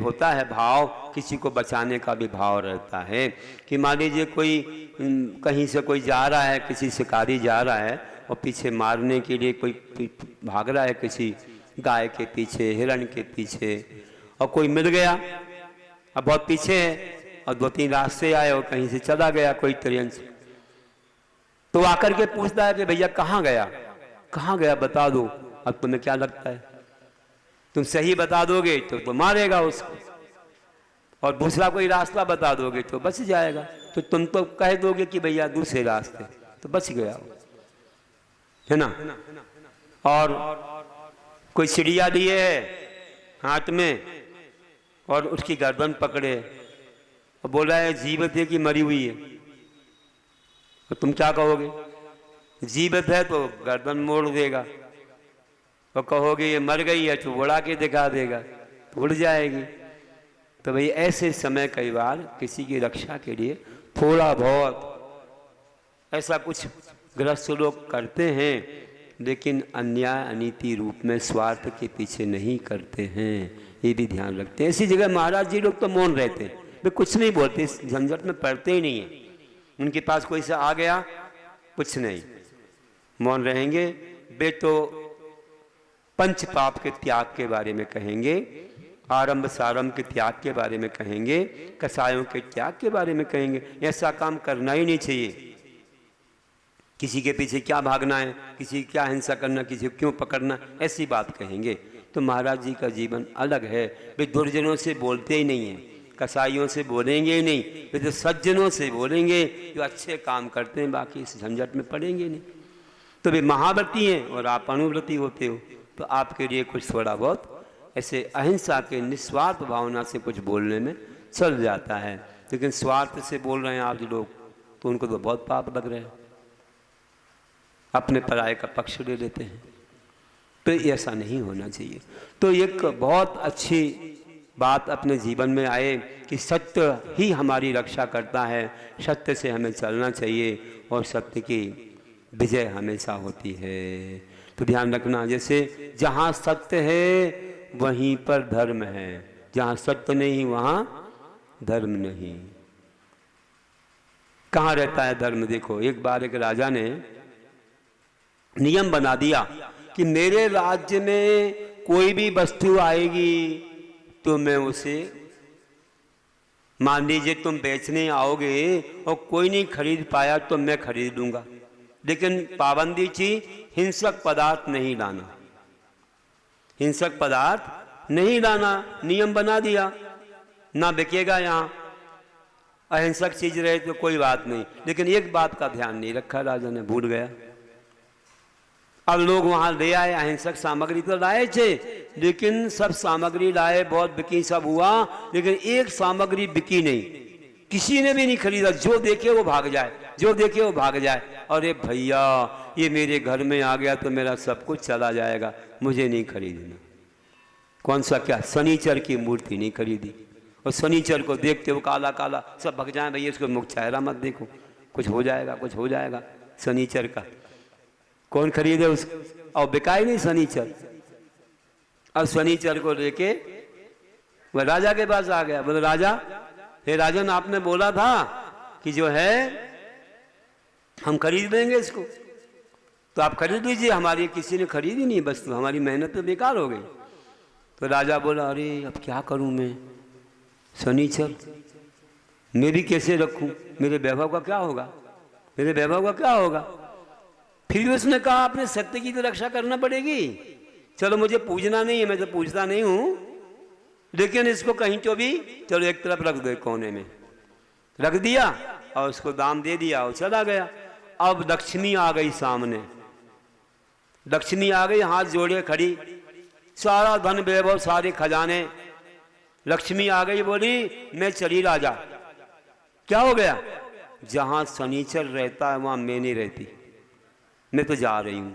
होता है भाव, किसी को बचाने का भी भाव रहता है कि मान लीजिए कोई कहीं से कोई जा रहा है, किसी शिकारी जा रहा है और पीछे मारने के लिए कोई भाग रहा है, किसी गाय के पीछे, हिरण के पीछे, और कोई मिल गया, अब बहुत पीछे है और दो तीन रास्ते आए और कहीं से चला गया कोई ट्रेन से, तो आकर के पूछता है कि भैया कहाँ गया, कहाँ गया बता दो। अब तुम्हें क्या लगता है, तुम सही बता दोगे तो मारेगा उसको, और दूसरा कोई रास्ता बता दोगे तो बच जाएगा। तो तुम तो कह दोगे कि भैया दूसरे रास्ते, तो बच गया, है ना। और कोई चिड़िया लिए है हाथ में और उसकी गर्दन पकड़े और बोला है जीवित है कि मरी हुई है, तो तुम क्या कहोगे, जीवित है तो गर्दन मोड़ देगा, और कहोगे ये मर गई है तो उड़ा के दिखा देगा, तो उड़ जाएगी। तो भाई ऐसे समय कई बार किसी की रक्षा के लिए थोड़ा बहुत ऐसा कुछ ग्रस्त लोग करते हैं, लेकिन अन्याय अनीति रूप में स्वार्थ के पीछे नहीं करते हैं, ये भी ध्यान रखते हैं। ऐसी जगह महाराज जी लोग तो मौन रहते हैं, वे कुछ नहीं बोलते, इस झंझट में पड़ते ही नहीं है। उनके पास कोई से आ गया, कुछ नहीं, मौन रहेंगे। वे तो पंच पाप के त्याग के बारे में कहेंगे, आरंभ सारंभ के त्याग के बारे में कहेंगे, कसायों के त्याग के बारे में कहेंगे। ऐसा काम करना ही नहीं चाहिए। किसी के पीछे क्या भागना है, किसी की क्या हिंसा करना, किसी को क्यों पकड़ना, ऐसी बात कहेंगे। तो महाराज जी का जीवन अलग है। वे दुर्जनों से बोलते ही नहीं हैं, कसाईयों से बोलेंगे ही नहीं, वे तो सज्जनों से बोलेंगे जो अच्छे काम करते हैं, बाकी इस झंझट में पड़ेंगे नहीं। तो वे महाव्रती हैं और आप अनुव्रती होते हो, तो आपके लिए कुछ थोड़ा बहुत ऐसे अहिंसा के निस्वार्थ भावना से कुछ बोलने में चल जाता है। लेकिन स्वार्थ से बोल रहे हैं आप लोग, तो उनको तो बहुत पाप लग रहे हैं, अपने पराये का पक्ष ले लेते हैं। तो ऐसा नहीं होना चाहिए। तो एक बहुत अच्छी बात अपने जीवन में आए कि सत्य ही हमारी रक्षा करता है, सत्य से हमें चलना चाहिए और सत्य की विजय हमेशा होती है। तो ध्यान रखना, जैसे जहाँ सत्य है वहीं पर धर्म है, जहाँ सत्य नहीं वहाँ धर्म नहीं। कहाँ रहता है धर्म? देखो, एक बार एक राजा ने नियम बना दिया कि मेरे राज्य में कोई भी वस्तु आएगी तो मैं उसे, मान लीजिए तुम बेचने आओगे और कोई नहीं खरीद पाया तो मैं खरीद लूँगा, लेकिन पाबंदी थी हिंसक पदार्थ नहीं लाना, हिंसक पदार्थ नहीं लाना। नियम बना दिया, ना बिकेगा यहाँ, अहिंसक चीज रहे तो कोई बात नहीं। लेकिन एक बात का ध्यान नहीं रखा राजा ने, भूल गया। अब लोग वहां ले आए, अहिंसक सामग्री तो लाए थे, लेकिन सब सामग्री लाए, बहुत बिकी, सब हुआ, लेकिन एक सामग्री बिकी नहीं, किसी ने भी नहीं खरीदा। जो देखे वो भाग जाए, जो देखे वो भाग जाए। अरे भैया, ये मेरे घर में आ गया तो मेरा सब कुछ चला जाएगा, मुझे नहीं खरीदना। कौन सा, क्या शनिचर की मूर्ति नहीं खरीदी, और शनिचर को देखते हो काला काला, सब भग जाए, भैया इसको मुख चेहरा मत देखो, कुछ हो जाएगा, कुछ हो जाएगा। शनिचर का कौन खरीदे उसको? और बिकाई नहीं शनिचर। अब शनिचर को लेके वह राजा के पास आ गया, बोले राजा, हे राजन, आपने बोला था कि जो है हम खरीद लेंगे इसको, तो आप खरीद लीजिए। हमारी किसी ने खरीदी नहीं वस्तु, हमारी मेहनत तो बेकार हो गई। तो राजा बोला, अरे अब क्या करूं मैं, शनिचर मैं भी कैसे रखूं, मेरे वैभव का क्या होगा, मेरे वैभव का क्या होगा। फिर भी उसने कहा, अपने सत्य की तो रक्षा करना पड़ेगी। चलो मुझे पूजना नहीं है, मैं तो पूजता नहीं हूं, लेकिन इसको कहीं तो भी चलो एक तरफ रख दो, कोने में रख दिया और उसको दाम दे दिया और चला गया। अब लक्ष्मी आ गई सामने, लक्ष्मी आ गई, हाथ जोड़े खड़ी, सारा धन वैभव, सारे खजाने। लक्ष्मी आ गई, बोली, मैं चली राजा। क्या हो गया? जहां शनिचर रहता है वहां मैं नहीं रहती, मैं तो जा रही हूं।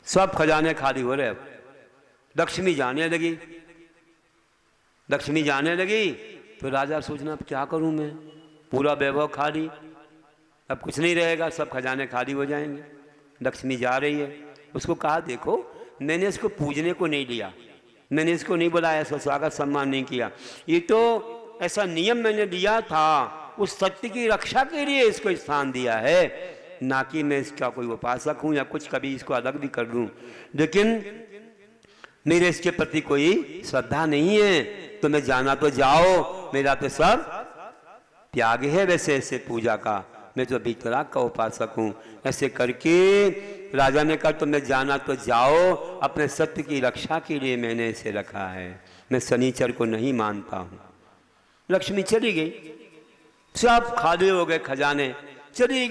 सब खजाने खाली हो रहे। अब लक्ष्मी जाने लगी, लक्ष्मी जाने लगी तो राजा सोचना, अब क्या करूं मैं, पूरा वैभव खाली, अब कुछ नहीं रहेगा, सब खजाने खाली हो जाएंगे। लक्ष्मी जा रही है, उसको कहा, देखो मैंने इसको पूजने को नहीं लिया, मैंने इसको नहीं बुलाया, ऐसा स्वागत सम्मान नहीं किया, ये तो ऐसा नियम मैंने लिया था, उस सत्य की रक्षा के लिए इसको स्थान दिया है, ना कि मैं इसका कोई उपासक हूं या कुछ कभी इसको अलग भी कर दूं। लेकिन मेरे इसके प्रति कोई श्रद्धा नहीं है, तो मैं जाना तो जाओ, मेरा तो सब त्याग है वैसे ऐसे पूजा का, मैं तो वितराग का उपासक हूं। ऐसे करके राजा ने कहा, तो मैं जाना तो जाओ, अपने सत्य की रक्षा के लिए मैंने इसे रखा है, मैं शनिचर को नहीं मानता हूं। लक्ष्मी चली गई, सब खाली हो गए खजाने, चली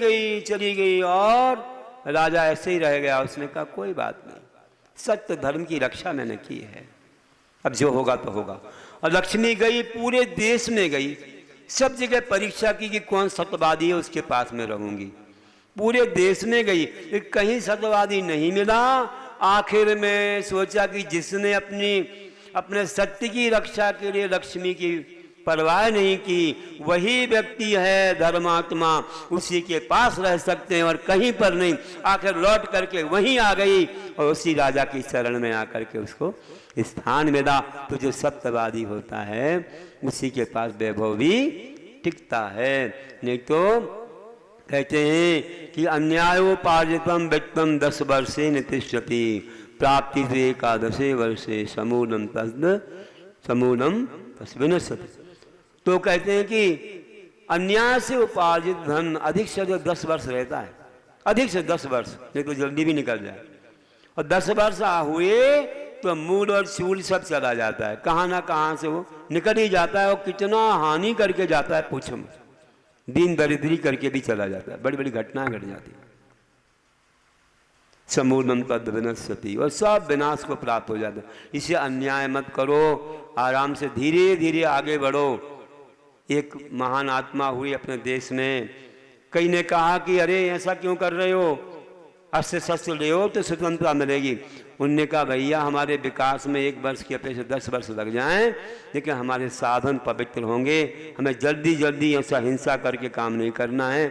गई और राजा ऐसे ही रह गया। उसने कहा, कोई बात नहीं, सत्य धर्म की रक्षा मैंने की है, अब जो होगा तो होगा। और लक्ष्मी गई, पूरे देश में गई, सब जगह परीक्षा की कि कौन सत्यवादी है, उसके पास में रहूंगी। पूरे देश में गई, कहीं सत्यवादी नहीं मिला। आखिर में सोचा कि जिसने अपने सत्य की रक्षा के लिए लक्ष्मी की परवाह नहीं की। वही व्यक्ति है धर्मात्मा, उसी के पास रह सकते हैं और कहीं पर नहीं। आखिर लौट करके वहीं आ गई और उसी राजा की शरण में आकर के उसको स्थान मिला। तो जो सत्यवादी होता है उसी के पास वैभव भी टिकता है। नहीं तो कहते हैं कि अन्यायोपार्जितम वित्तम 10 वर्षे नितिष्ठति प्राप्ति से 11 वर्षे समूलम तस्विनश्यति। तो कहते हैं कि अन्याय से उपार्जित धन अधिक से अधिक 10 वर्ष रहता है, अधिक से 10 वर्ष, नहीं तो जल्दी भी निकल जाए। और 10 वर्ष हुए तो मूल और चूल सब चला जाता है, कहाँ ना कहाँ से वो निकल ही जाता है। और कितना हानि करके जाता है पूछो मत, दीन दरिद्री करके भी चला जाता है, बड़ी बड़ी घटनाएं घट जाती है। समूलम तद विनश्यति, और सब विनाश को प्राप्त हो जाता है। इसे अन्याय मत करो, आराम से धीरे धीरे आगे बढ़ो। एक महान आत्मा हुई अपने देश में, कई ने कहा कि अरे ऐसा क्यों कर रहे हो, अस्त्र शस्त्र ले हो तो स्वतंत्रता मिलेगी। उनने कहा भैया हमारे विकास में 1 वर्ष की अपेक्षा 10 वर्ष लग जाएं, लेकिन हमारे साधन पवित्र होंगे। हमें जल्दी जल्दी ऐसा हिंसा करके काम नहीं करना है,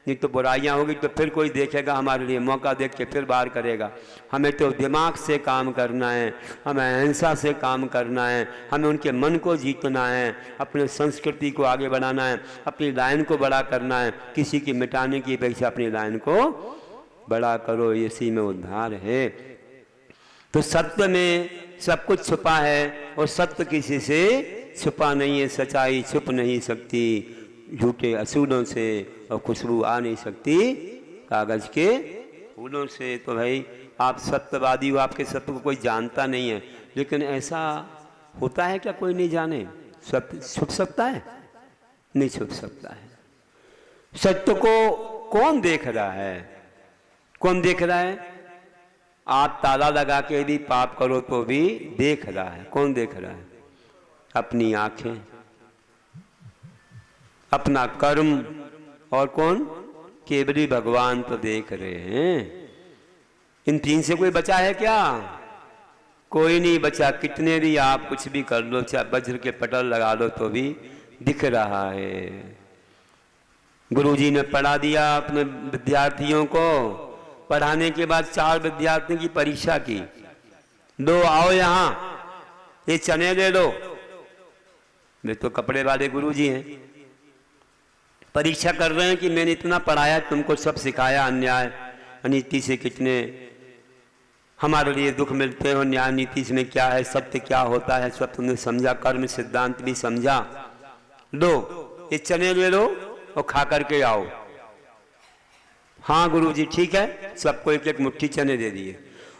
नहीं तो बुराइयां होगी तो फिर कोई देखेगा हमारे लिए, मौका देख के फिर बाहर करेगा। हमें तो दिमाग से काम करना है, हमें अहिंसा से काम करना है, हमें उनके मन को जीतना है, अपने संस्कृति को आगे बढ़ाना है, अपनी लाइन को बड़ा करना है। किसी की मिटाने की अपेक्षा अपनी लाइन को बड़ा करो, इसी में उद्धार है। तो सत्य में सब कुछ छुपा है और सत्य किसी से छुपा नहीं है। सच्चाई छुप नहीं सकती झूठे असूलों से, और खुशबू आ नहीं सकती कागज के फूलों से। तो भाई आप सत्यवादी हो, आपके सत्य को कोई जानता नहीं है, लेकिन ऐसा होता है क्या कोई नहीं जाने? सत्य छुप सकता है? नहीं छुप सकता है। सत्य को कौन देख रहा है? कौन देख रहा है? आप ताला लगा के भी पाप करो तो भी देख रहा है। कौन देख रहा है? अपनी आंखें, अपना कर्म, और कौन? केवली भगवान तो देख रहे हैं। इन 3 से कोई बचा है क्या? कोई नहीं बचा। कितने भी आप कुछ भी कर लो, चाहे वज्र के पटल लगा लो तो भी दिख रहा है। गुरुजी ने पढ़ा दिया अपने विद्यार्थियों को, पढ़ाने के बाद 4 विद्यार्थियों की परीक्षा की। लो आओ यहाँ, ये चने ले लो। वे तो कपड़े वाले गुरुजी हैं, परीक्षा कर रहे हैं कि मैंने इतना पढ़ाया, तुमको सब सिखाया, अन्याय अनीति से कितने हमारे लिए दुख मिलते हैं और न्याय नीति में क्या है, सत्य क्या होता है, सब तुमने समझा, कर्म सिद्धांत भी समझा। लो ये चने ले लो और खा करके आओ। हाँ गुरुजी ठीक है, सबको 1-1 मुट्ठी चने दे दिए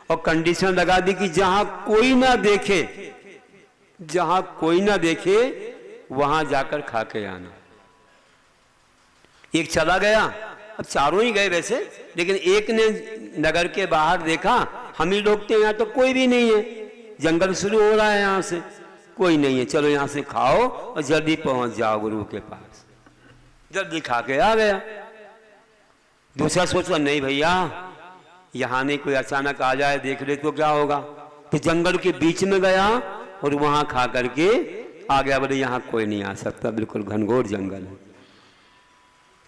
और कंडीशन लगा दी कि जहां कोई ना देखे, जहां कोई ना देखे वहां जाकर खा के आना। एक चला गया, अब चारों ही गए वैसे, लेकिन एक ने नगर के बाहर देखा, हम ही लोग थे, यहाँ तो कोई भी नहीं है, जंगल शुरू हो रहा है, यहाँ से कोई नहीं है, चलो यहाँ से खाओ और जल्दी पहुंच जाओ गुरु के पास। जल्दी खा के आ गया। दूसरा सोचा नहीं भैया यहाँ नहीं, कोई अचानक आ जाए देख ले तो क्या होगा। तो जंगल के बीच में गया और वहां खा करके आ गया। बोले यहाँ कोई नहीं आ सकता, बिल्कुल घनघोर जंगल है।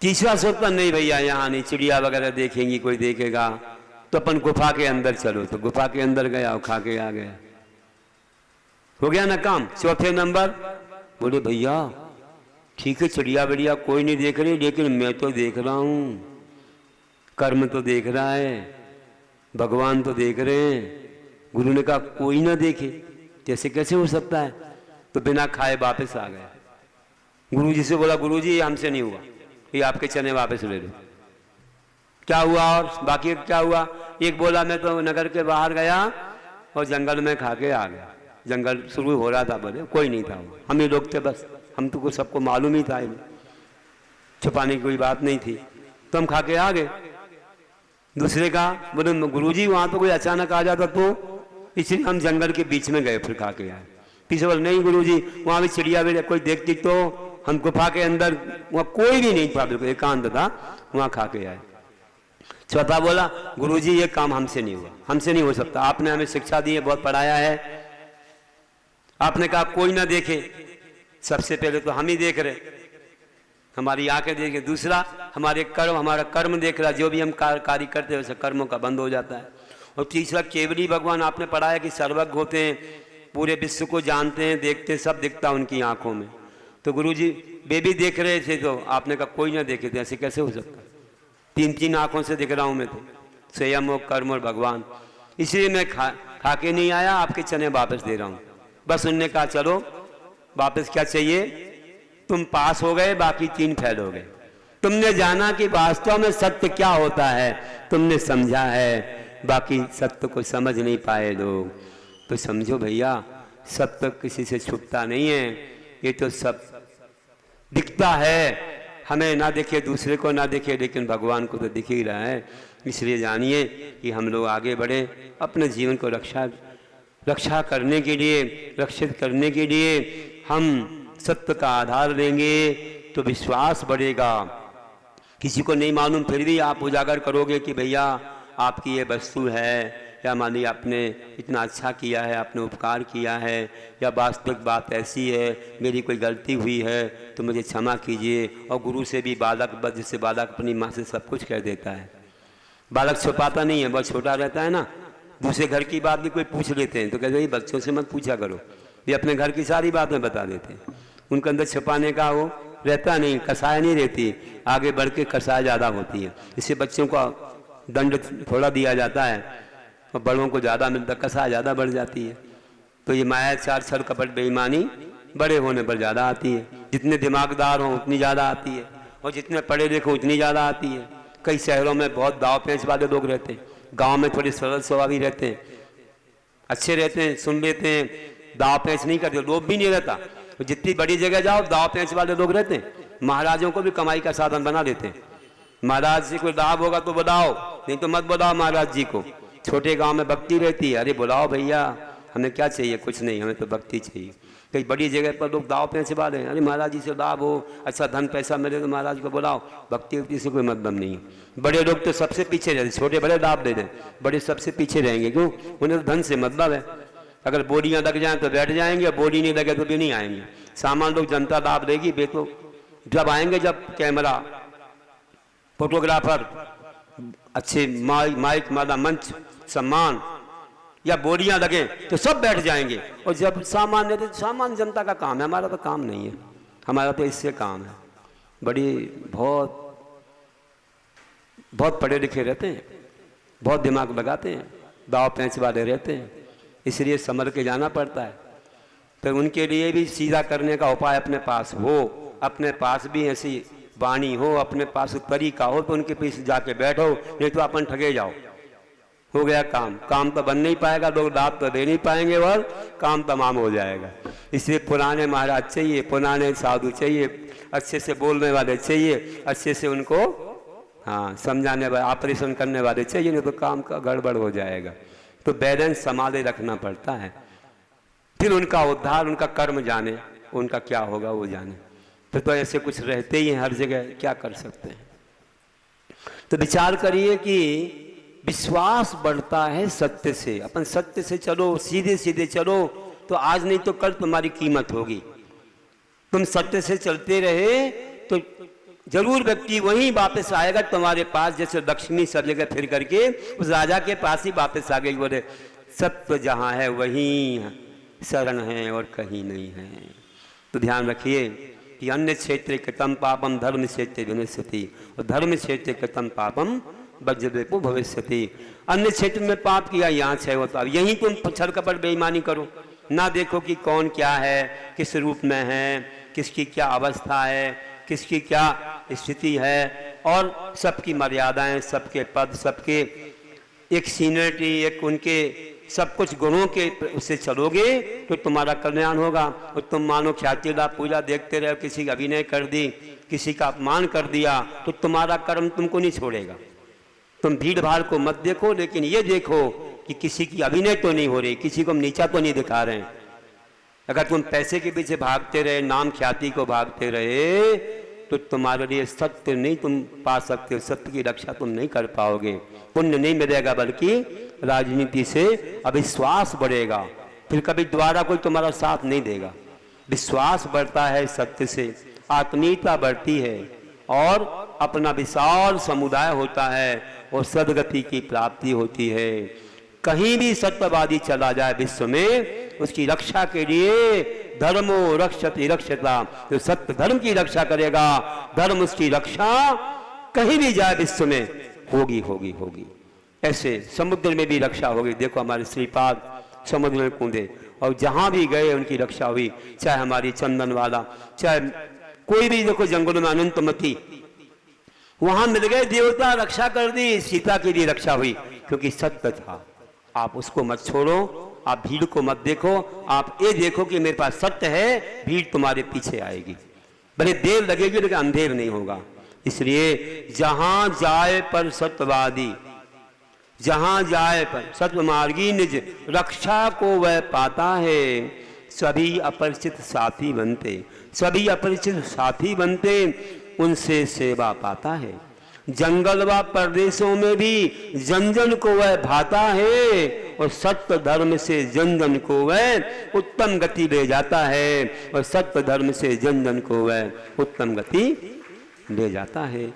तीसरा सोचता नहीं भैया यहाँ नहीं, चिड़िया वगैरह देखेंगी, कोई देखेगा, तो अपन गुफा के अंदर चलो। तो गुफा के अंदर गया और खा के आ गया। हो गया ना काम। चौथे नंबर बोले भैया ठीक है, चिड़िया बढ़िया कोई नहीं देख रही, लेकिन मैं तो देख रहा हूं, कर्म तो देख रहा है, भगवान तो देख रहे हैं। गुरु ने कहा कोई ना देखे, जैसे कैसे हो सकता है? तो बिना खाए वापस आ गया। गुरु जी से बोला गुरु जी हमसे नहीं हुआ, ये आपके चने वापस ले लो। क्या हुआ और बाकी क्या हुआ? एक बोला मैं तो नगर के बाहर गया और जंगल में खा के आ गया। जंगल शुरू हो रहा था, बोले कोई नहीं था, हम ही लोग थे बस, हम तो सबको मालूम ही था, छुपाने की कोई बात नहीं थी, तो हम खा के आ गए। दूसरे का बोले गुरुजी वहां तो कोई अचानक आ जाता तो इसलिए हम जंगल के बीच में गए फिर खा के आए। तीसरे बोले नहीं गुरुजी वहां भी चिड़िया भी कोई देखती तो हम गुफा के अंदर, वहां कोई भी नहीं था, बिल्कुल एकांत था, वहां खा के आए। चौथा बोला गुरुजी ये काम हमसे नहीं हुआ, हमसे नहीं हो सकता, आपने हमें शिक्षा दी है, बहुत पढ़ाया है, आपने कहा कोई ना देखे, सबसे पहले तो हम ही देख रहे, हमारी आंखें देख रही, दूसरा हमारे कर्म, हमारा कर्म देख रहा, जो भी हम कार्य करते हैं वैसे कर्मों का बंद हो जाता है। और तीसरा केवली भगवान, आपने पढ़ा है कि सर्वज्ञ होते हैं, पूरे विश्व को जानते हैं, देखते हैं, सब दिखता उनकी आंखों में। तो गुरुजी वे भी देख रहे थे, तो आपने कहा कोई ना देखे थे, ऐसे कैसे हो सकता? तीन तीन आंखों से दिख रहा हूँ मैं, तो स्वयं और कर्म और भगवान। इसलिए मैं खा के नहीं आया, आपके चने वापस दे रहा हूँ। बस उनने कहा चलो वापस, क्या चाहिए? तुम पास हो गए, बाकी 3 फेल हो गए। तुमने जाना कि वास्तव में सत्य क्या होता है, तुमने समझा है, बाकी सत्य को समझ नहीं पाए लोग। तो समझो भैया, सत्य किसी से छुपता नहीं है, ये तो सब दिखता है, हमें ना दिखे, दूसरे को ना दिखे, लेकिन भगवान को तो दिख ही रहा है। इसलिए जानिए कि हम लोग आगे बढ़े, अपने जीवन को रक्षा करने के लिए, रक्षित करने के लिए हम सत्य का आधार लेंगे तो विश्वास बढ़ेगा। किसी को नहीं मालूम फिर भी आप उजागर करोगे कि भैया आपकी ये वस्तु है, या मान लीजिए आपने इतना अच्छा किया है, आपने उपकार किया है, या वास्तविक बात ऐसी है, मेरी कोई गलती हुई है तो मुझे क्षमा कीजिए। और गुरु से भी बालक, जिससे बालक अपनी माँ से सब कुछ कह देता है। बालक छुपाता नहीं है, बहुत छोटा रहता है ना, दूसरे घर की बात भी कोई पूछ लेते हैं तो कहते हैं बच्चों से मत पूछा करो, ये अपने घर की सारी बातें बता देते हैं। उनके अंदर छुपाने का वो रहता नहीं, कसाय नहीं रहती, आगे बढ़ के कसाय ज़्यादा होती है। इससे बच्चों को दंड थोड़ा दिया जाता है और बड़ों को ज़्यादा मिलता, कसाय ज़्यादा बढ़ जाती है। तो ये माया, चार, छल, कपट, बेईमानी बड़े होने पर ज़्यादा आती है। जितने दिमागदार हों उतनी ज़्यादा आती है, और जितने पढ़े लिखे उतनी ज़्यादा आती है। कई शहरों में बहुत दाव पेंच वाले लोग रहते हैं, गांव में थोड़े सरल स्वभावी रहते हैं, अच्छे रहते हैं, सुन लेते हैं, दाव पेंच नहीं करते, लोभ भी नहीं रहता। तो जितनी बड़ी जगह जाओ दाव पेंच वाले लोग रहते हैं। महाराजों को भी कमाई का साधन बना देते हैं। महाराज जी कोई लाभ होगा तो बुलाओ, नहीं तो मत बुलाओ महाराज जी को। छोटे गांव में भक्ति रहती है, अरे बुलाओ भैया, हमें क्या चाहिए? कुछ नहीं, हमें तो भक्ति चाहिए। कई बड़ी जगह पर लोग दाव पैसे वाले हैं, अरे महाराज जी से लाभ हो, अच्छा धन पैसा मिले तो महाराज को बुलाओ। भक्ति उक्ति से कोई मतलब नहीं है। बड़े लोग तो सबसे पीछे रहते, छोटे बड़े लाभ दे दें, बड़े सबसे पीछे रहेंगे। क्यों? उन्हें तो धन से मतलब है। अगर बोलियाँ लग जाएं तो बैठ जाएंगे, बोली नहीं लगे तो भी नहीं आएंगे। सामान लोग जनता लाभ देगी, वे तो जब आएंगे जब कैमरा, फोटोग्राफर, अच्छे माइक माला, मंच, सम्मान या बोलियां लगे तो सब बैठ जाएंगे। और जब सामान लेते, सामान जनता का काम है, हमारा तो काम नहीं है। हमारा तो इससे काम है। बड़ी बहुत पढ़े लिखे रहते हैं, बहुत दिमाग लगाते हैं, दाव पैंच वाले रहते हैं, इसलिए संभल के जाना पड़ता है। तो उनके लिए भी सीधा करने का उपाय अपने पास हो, अपने पास भी ऐसी वाणी हो, अपने पास तरीका हो तो उनके पीछे जाके बैठो, नहीं तो अपन ठगे जाओ। हो गया काम, काम तो बन नहीं पाएगा, लोग लाभ तो दे नहीं पाएंगे और काम तमाम हो जाएगा। इसलिए पुराने महाराज चाहिए, पुराने साधु चाहिए, अच्छे से बोलने वाले चाहिए, अच्छे से उनको समझाने वाले, ऑपरेशन करने वाले चाहिए, नहीं तो काम का गड़बड़ हो जाएगा। तो बैलेंस संभाले रखना पड़ता है। फिर उनका उद्धार, उनका कर्म जाने, उनका क्या होगा वो जाने। फिर तो ऐसे कुछ रहते ही हैं हर जगह, क्या कर सकते हैं। तो विचार करिए कि विश्वास बढ़ता है सत्य से। अपन सत्य से चलो, सीधे सीधे चलो, तो आज नहीं तो कल तुम्हारी कीमत होगी। तुम सत्य से चलते रहे तो जरूर व्यक्ति वहीं वापस आएगा तुम्हारे पास, जैसे लक्ष्मी सब जगह फिर करके उस राजा के पास ही वापस आ गई। बोले सत्य जहाँ है वहीं शरण है और कहीं नहीं है। तो ध्यान रखिए कि अन्य क्षेत्र कृतम पापम धर्म क्षेत्र विनश्यति, और धर्म क्षेत्र कृतम पापम वज्रदेपो भविष्यति। अन्य क्षेत्र में पाप किया, यहाँ क्षय होता है। यहीं तुम छल कपट बेईमानी करो, ना देखो कि कौन क्या है, किस रूप में है, किसकी क्या अवस्था है, किसकी क्या स्थिति है, और सबकी मर्यादाएं, सबके पद, सबके एक सीनियरिटी, एक उनके सब कुछ गुणों के उससे चलोगे तो तुम्हारा कल्याण होगा। और तुम मानो ख्याति लाभ पूजा देखते रहो, किसी का अभिनय कर दी, किसी का अपमान कर दिया, तो तुम्हारा कर्म तुमको नहीं छोड़ेगा। तुम भीड़ भाड़ को मत देखो, लेकिन ये देखो कि किसी की अभिनय तो नहीं हो रही, किसी को हम नीचा तो नहीं दिखा रहे हैं। अगर तुम पैसे के पीछे भागते रहे, नाम ख्याति को भागते रहे, तो तुम्हारे लिए सत्य नहीं तुम पा सकते हो, सत्य की रक्षा तुम नहीं कर पाओगे, पुण्य नहीं मिलेगा, बल्कि राजनीति से अविश्वास बढ़ेगा। फिर कभी दोबारा कोई तुम्हारा साथ नहीं देगा। विश्वास बढ़ता है सत्य से, आत्मीयता बढ़ती है और अपना विशाल समुदाय होता है और सद्गति की प्राप्ति होती है। कहीं भी सत्यवादी चला जाए विश्व में, उसकी रक्षा के लिए धर्मो रक्षति रक्षता, जो सत्य धर्म की रक्षा करेगा, धर्म उसकी रक्षा कहीं भी जाए विश्व में होगी होगी होगी। ऐसे समुद्र में भी रक्षा होगी। देखो हमारे श्रीपाद समुद्र में कूदे और जहां भी गए उनकी रक्षा हुई, चाहे हमारी चंदन वाला, चाहे कोई भी, देखो जंगलों में अनंतमती, वहां मिल गए देवता, रक्षा कर दी, सीता की भी रक्षा हुई क्योंकि सत्य था। आप उसको मत छोड़ो, आप भीड़ को मत देखो, आप ये देखो कि मेरे पास सत्य है, भीड़ तुम्हारे पीछे आएगी, भले देर लगेगी लेकिन अंधेर नहीं होगा। इसलिए जहां जाए पर सत्यवादी, जहां जाए पर सत्यमार्गी निज रक्षा को वह पाता है। सभी अपरिचित साथी बनते, सभी अपरिचित साथी बनते, उनसे सेवा पाता है। जंगल व परदेशों में भी जन जन को वह भाता है और सत्य धर्म से जन जन को वह उत्तम गति ले जाता है, और सत्य धर्म से जन जन को वह उत्तम गति ले जाता है।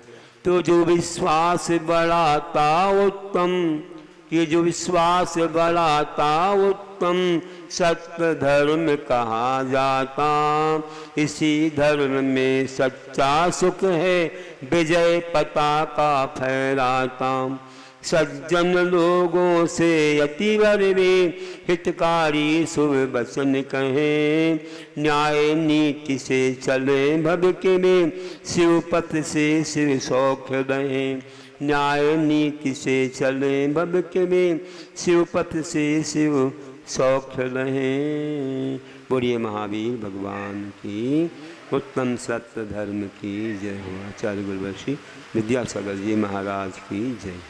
तो जो विश्वास बढ़ाता उत्तम, ये जो विश्वास बढ़ाता उत्तम, सत्य धर्म कहा जाता। इसी धर्म में सच्चा सुख है, विजय पताका फहराता। सज्जन लोगों से अतिवर में हितकारी शुभ वचन कहें, न्याय नीति से चले भविष्य में, शिवपथ से शिव सौख रहें। न्याय नीति से चले भविष्य में, शिवपथ से शिव सौख रहें। बोलिए महावीर भगवान की, उत्तम सत्य धर्म की जय हो। आचार्य गुरुवर्षी विद्यासागर जी महाराज की जय।